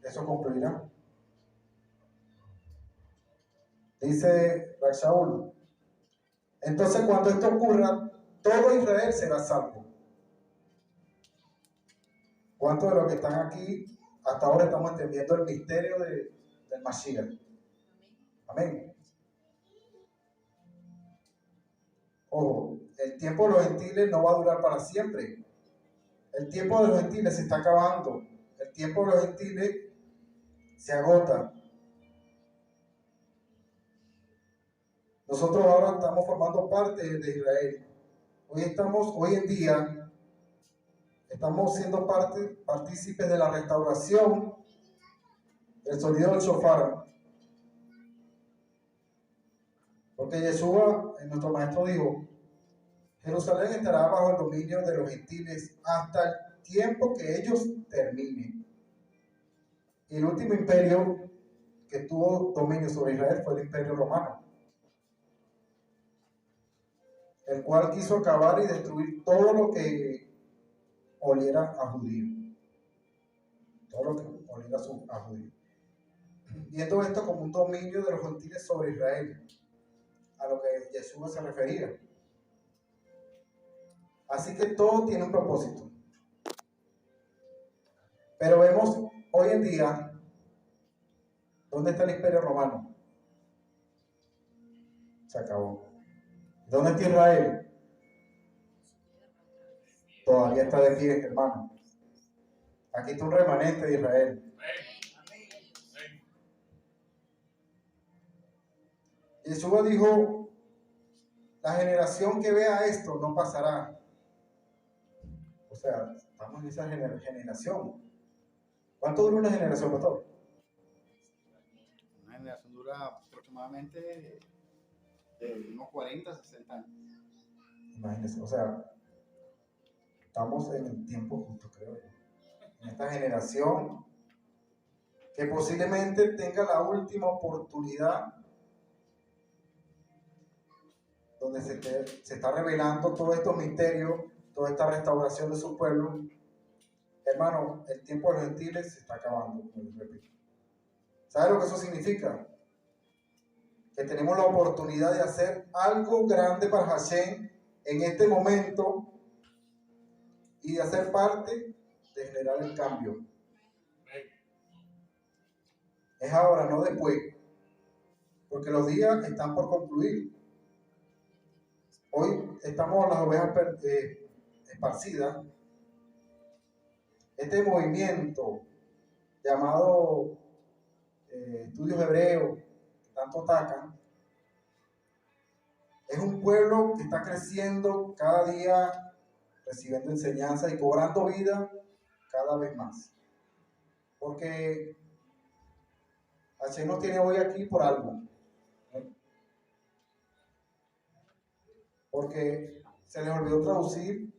S1: Eso concluirá. Dice Rakshaul. Entonces cuando esto ocurra, todo Israel será salvo. ¿Cuántos de los que están aquí hasta ahora estamos entendiendo el misterio del Mashiach? Amén. Ojo, el tiempo de los gentiles no va a durar para siempre. El tiempo de los gentiles se está acabando. El tiempo de los gentiles se agota. Nosotros ahora estamos formando parte de Israel. Hoy en día, estamos siendo partícipes de la restauración del sonido del shofar. Porque Yeshua, nuestro maestro, dijo: Jerusalén estará bajo el dominio de los gentiles hasta el tiempo que ellos terminen. Y el último imperio que tuvo dominio sobre Israel fue el Imperio Romano, el cual quiso acabar y destruir todo lo que oliera a judío. Todo lo que oliera a judío. Viendo esto como un dominio de los gentiles sobre Israel, a lo que Yeshua se refería. Así que todo tiene un propósito. Pero vemos hoy en día, ¿dónde está el Imperio Romano? Se acabó. ¿Dónde está Israel? Todavía está de pie, hermano. Aquí está un remanente de Israel. Yeshua dijo: la generación que vea esto no pasará. O sea, estamos en esa generación. ¿Cuánto dura una generación, pastor?
S4: Una generación dura aproximadamente de unos 40 a 60 años.
S1: Imagínense, o sea, estamos en el tiempo justo, creo yo. En esta generación que posiblemente tenga la última oportunidad, donde se está revelando todos estos misterios, toda esta restauración de su pueblo. Hermano, el tiempo de los gentiles se está acabando, como les repito. ¿Sabe lo que eso significa? Que tenemos la oportunidad de hacer algo grande para Hashem en este momento y de hacer parte de generar el cambio. Es ahora, no después, porque los días están por concluir. Hoy estamos las ovejas esparcidas. Este movimiento llamado estudios hebreos, que tanto atacan, es un pueblo que está creciendo cada día, recibiendo enseñanza y cobrando vida cada vez más. Porque Hashem nos tiene hoy aquí por algo. Porque se les olvidó traducir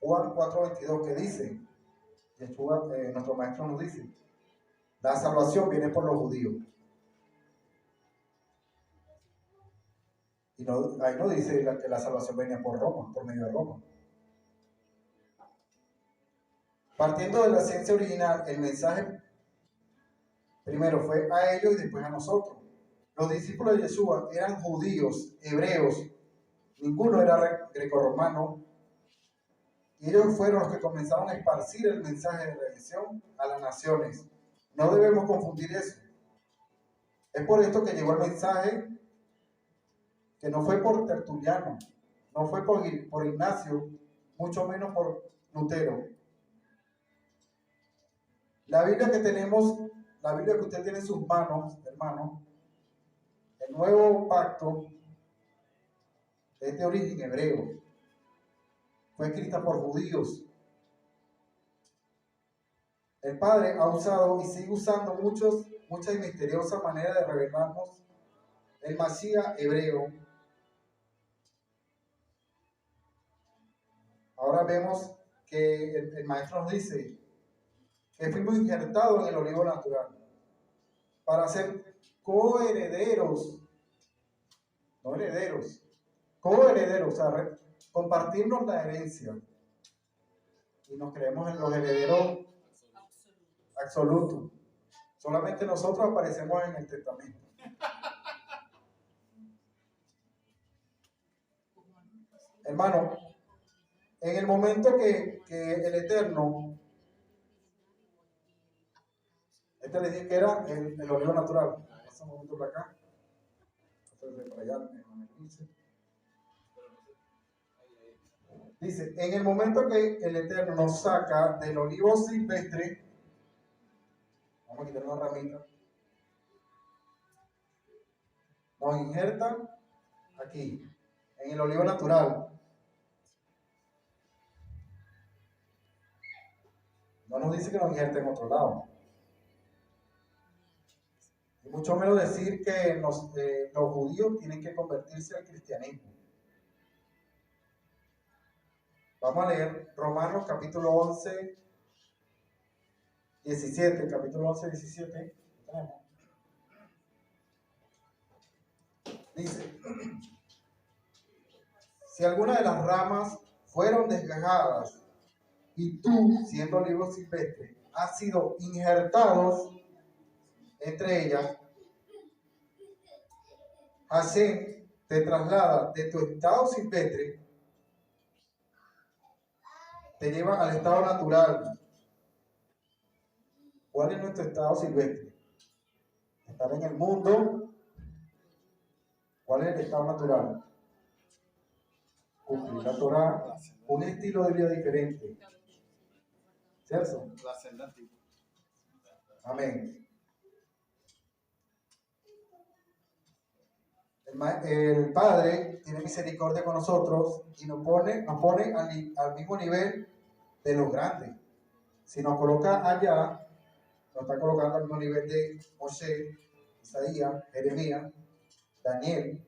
S1: Juan 4:22, que dice, Yeshua, nuestro maestro nos dice: la salvación viene por los judíos. Y no, ahí no dice que la salvación venía por Roma, por medio de Roma. Partiendo de la ciencia original, el mensaje primero fue a ellos y después a nosotros. Los discípulos de Yeshua eran judíos, hebreos, ninguno era grecorromano, y ellos fueron los que comenzaron a esparcir el mensaje de redención a las naciones. No debemos confundir eso. Es por esto que llegó el mensaje, que no fue por Tertuliano, no fue por Ignacio, mucho menos por Lutero. La Biblia que tenemos, la Biblia que usted tiene en sus manos, hermano, el nuevo pacto es de origen hebreo. fue escrita por judíos. El Padre ha usado y sigue usando muchas y misteriosas maneras de revelarnos el Masías hebreo. Ahora vemos que el maestro nos dice que fuimos injertados en el olivo natural para ser coherederos, no herederos, coherederos, o sea, compartirnos la herencia. Y nos creemos en los herederos absolutos. Solamente nosotros aparecemos en el testamento. Hermano, en el momento que el Eterno, este le dije que era el olivo natural. Pasa un momento por acá. Entonces, para allá, dice, en el momento que el Eterno nos saca del olivo silvestre, vamos a quitar una ramita, nos injerta aquí, en el olivo natural. No nos dice que nos injerte en otro lado. Y mucho menos decir que los judíos tienen que convertirse al cristianismo. Vamos a leer Romanos capítulo 11, 17. Capítulo 11, 17. Dice, si alguna de las ramas fueron desgajadas y tú, siendo olivo silvestre, has sido injertados entre ellas, Hashem te traslada de tu estado silvestre, te lleva al estado natural. ¿Cuál es nuestro estado silvestre? Estar en el mundo. ¿Cuál es el estado natural? Cumplir la Torah, un estilo de vida diferente. ¿Cierto? Amén. El Padre tiene misericordia con nosotros y nos pone al mismo nivel de los grandes. Si nos coloca allá, nos está colocando al mismo nivel de Moshe, Isaías, Jeremías, Daniel.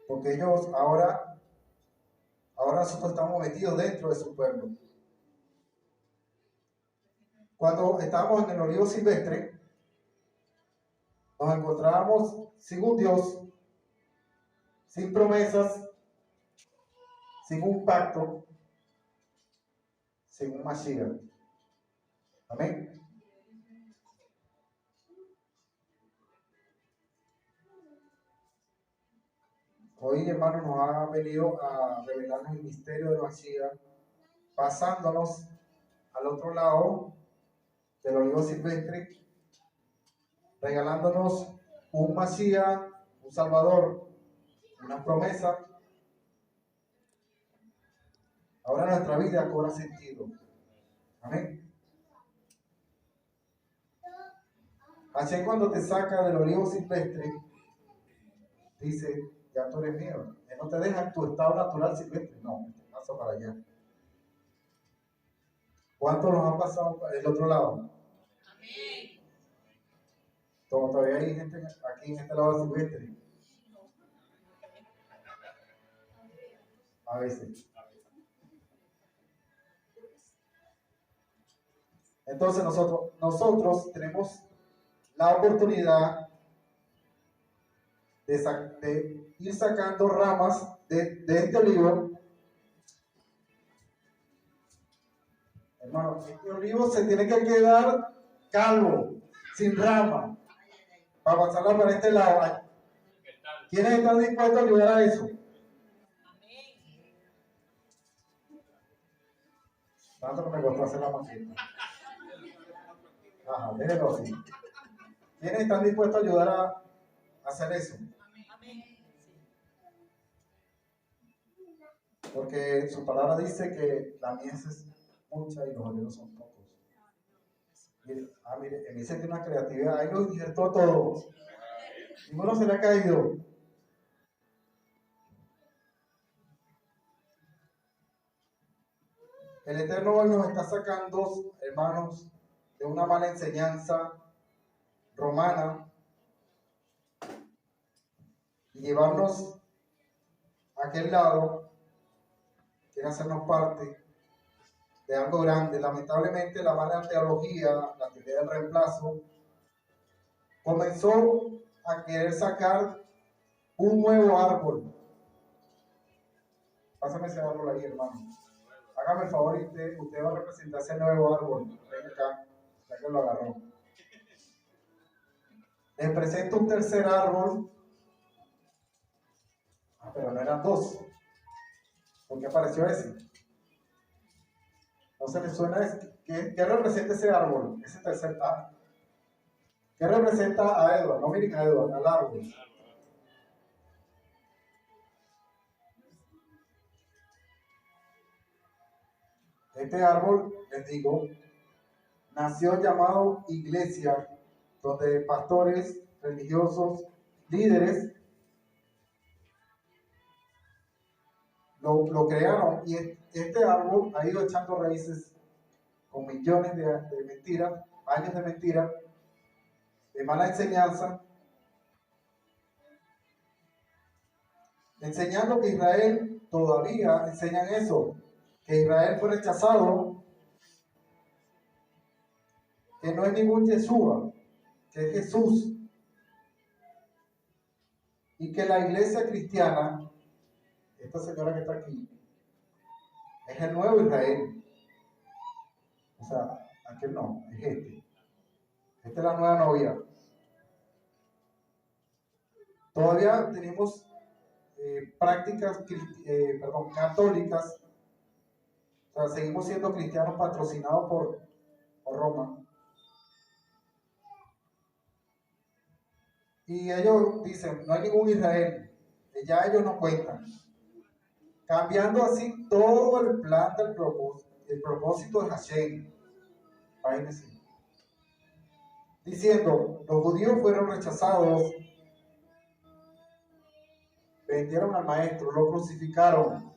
S1: Porque ellos ahora nosotros estamos metidos dentro de su pueblo. Cuando estábamos en el olivo silvestre, nos encontrábamos sin un Dios, sin promesas, sin un pacto, sin un Mashiach. Amén. Hoy, hermano, nos ha venido a revelarnos el misterio de Mashiach, pasándonos al otro lado del olivo silvestre, regalándonos un Mashiach, un Salvador, una promesa. Ahora nuestra vida cobra sentido. Amén. Así cuando te saca del olivo silvestre, dice, ya tú eres mío. Él no te deja en tu estado natural silvestre. No, te pasa para allá. ¿Cuántos nos han pasado para el otro lado? Amén. Todavía hay gente aquí en este lado silvestre. A veces. Entonces nosotros tenemos la oportunidad de ir sacando ramas de este olivo. Hermano, este olivo se tiene que quedar calvo, sin rama, para pasarla para este lado. ¿Quiénes están dispuestos a ayudar a eso? Tanto que me costó hacer la maqueta. Ajá, déjenlo así. ¿Quiénes están dispuestos a ayudar a hacer eso? Porque su palabra dice que la mies es mucha y los obreros son pocos. Mire, en mí se tiene una creatividad, ahí lo injertó todo. Ninguno se le ha caído. El Eterno hoy nos está sacando, hermanos, de una mala enseñanza romana y llevarnos a aquel lado, quiere hacernos parte de algo grande. Lamentablemente, la mala teología, la teoría del reemplazo, comenzó a querer sacar un nuevo árbol. Pásame ese árbol ahí, hermano. Hágame el favor y usted va a representar ese nuevo árbol. Venga acá, ya que lo agarró. Les presento un tercer árbol. Pero no eran dos. ¿Por qué apareció ese? ¿No se le suena ese? ¿Qué representa ese árbol? Ese tercer árbol. ¿Qué representa a Edward? No miren a Edward, al árbol. Este árbol, les digo, nació llamado iglesia, donde pastores, religiosos, líderes lo crearon, y este árbol ha ido echando raíces con millones de mentiras, años de mentiras, de mala enseñanza, enseñando que Israel, todavía enseñan eso, que Israel fue rechazado, que no es ningún Yeshua, que es Jesús, y que la iglesia cristiana, esta señora que está aquí, es el nuevo Israel. O sea, aquel no, es este. Esta es la nueva novia. Todavía tenemos prácticas católicas. O sea, seguimos siendo cristianos patrocinados por Roma. Y ellos dicen, no hay ningún Israel, que ya ellos no cuentan. Cambiando así todo el plan del propósito de Hashem. Imagínense. Diciendo, los judíos fueron rechazados, vendieron al maestro, lo crucificaron.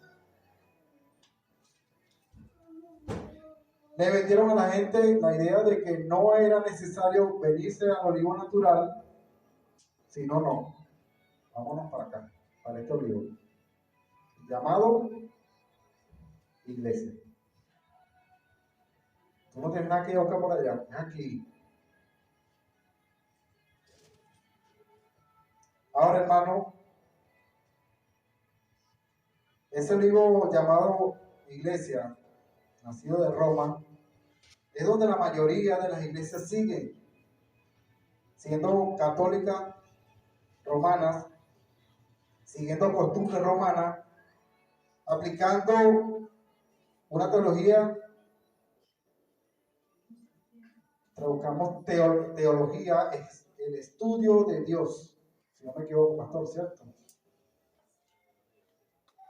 S1: Le vendieron a la gente la idea de que no era necesario venirse al olivo natural, sino no. Vámonos para acá, para este olivo. Llamado iglesia. Tú no tienes nada que buscar por allá, es aquí. Ahora, hermano, ese olivo llamado iglesia, nacido de Roma, es donde la mayoría de las iglesias siguen, siendo católicas romanas, siguiendo costumbres romanas, aplicando una teología, buscamos teología, es el estudio de Dios, si no me equivoco, pastor, ¿cierto?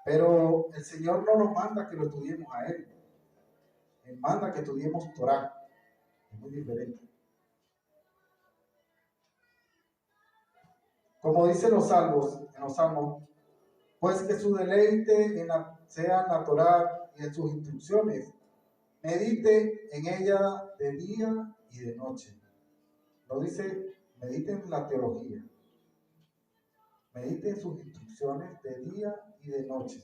S1: Pero el Señor no nos manda que lo estudiemos a Él. Él manda que estudiemos Torah. Es muy diferente. Como dicen los salmos, pues que su deleite sea en la Torah y en sus instrucciones. Medite en ella de día y de noche. No dice, medite en la teología. Medite en sus instrucciones de día y de noche.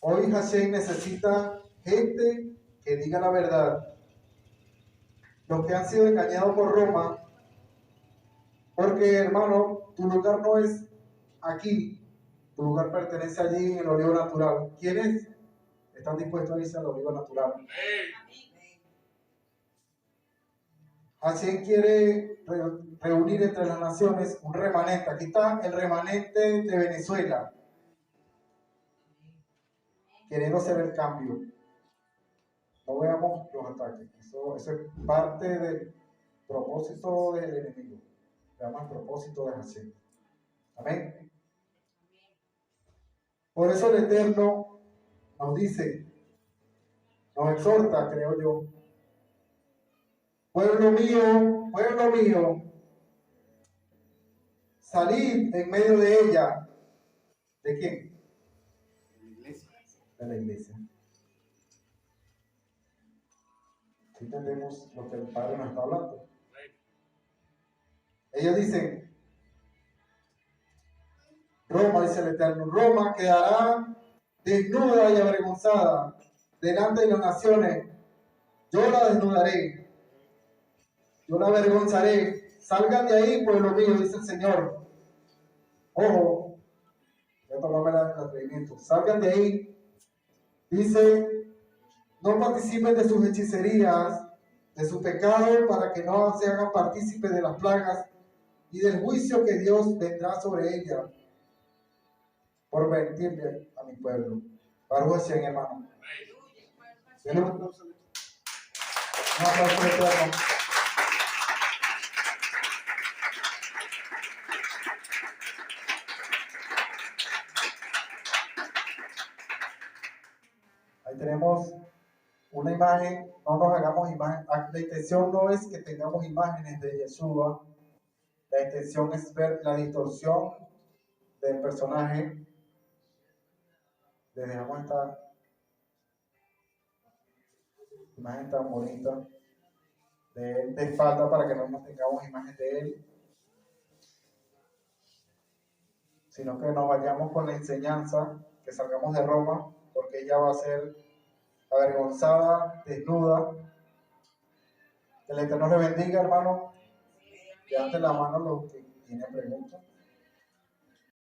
S1: Hoy Hashem necesita gente que diga la verdad. Los que han sido engañados por Roma, porque hermano, tu lugar no es aquí, tu lugar pertenece allí en el olivo natural. ¿Quiénes están dispuestos a irse al olivo natural? Hashem quiere reunir entre las naciones un remanente. Aquí está el remanente de Venezuela, queriendo hacer el cambio. No veamos los ataques. Eso es parte del propósito del enemigo. Veamos el propósito de Hashem. Amén. Por eso el Eterno nos dice, nos exhorta, creo yo, pueblo mío, salid en medio de ella. ¿De quién?
S4: La iglesia.
S1: de la iglesia. ¿Sí entendemos lo que el Padre nos está hablando? Ellos dicen, Roma, dice el Eterno, Roma quedará desnuda y avergonzada delante de las naciones. Yo la desnudaré, yo la avergonzaré. Salgan de ahí, pueblo mío, dice el Señor. Ojo, voy a tomarme el atrevimiento. Salgan de ahí. Dice, no participen de sus hechicerías, de su pecado, para que no se hagan partícipes de las plagas y del juicio que Dios vendrá sobre ella por mentirle a mi pueblo. Baruch Hashem, hermano. Denle un aplauso eterno. Ahí tenemos una imagen. No nos hagamos imagen. La intención no es que tengamos imágenes de Yeshua. La intención es ver la distorsión del personaje. Le dejamos esta imagen tan bonita de él de espalda para que no nos tengamos imagen de él, sino que nos vayamos con la enseñanza, que salgamos de Roma, porque ella va a ser avergonzada, desnuda. Que el Eterno le bendiga, hermano. Levanten la mano los que tienen preguntas.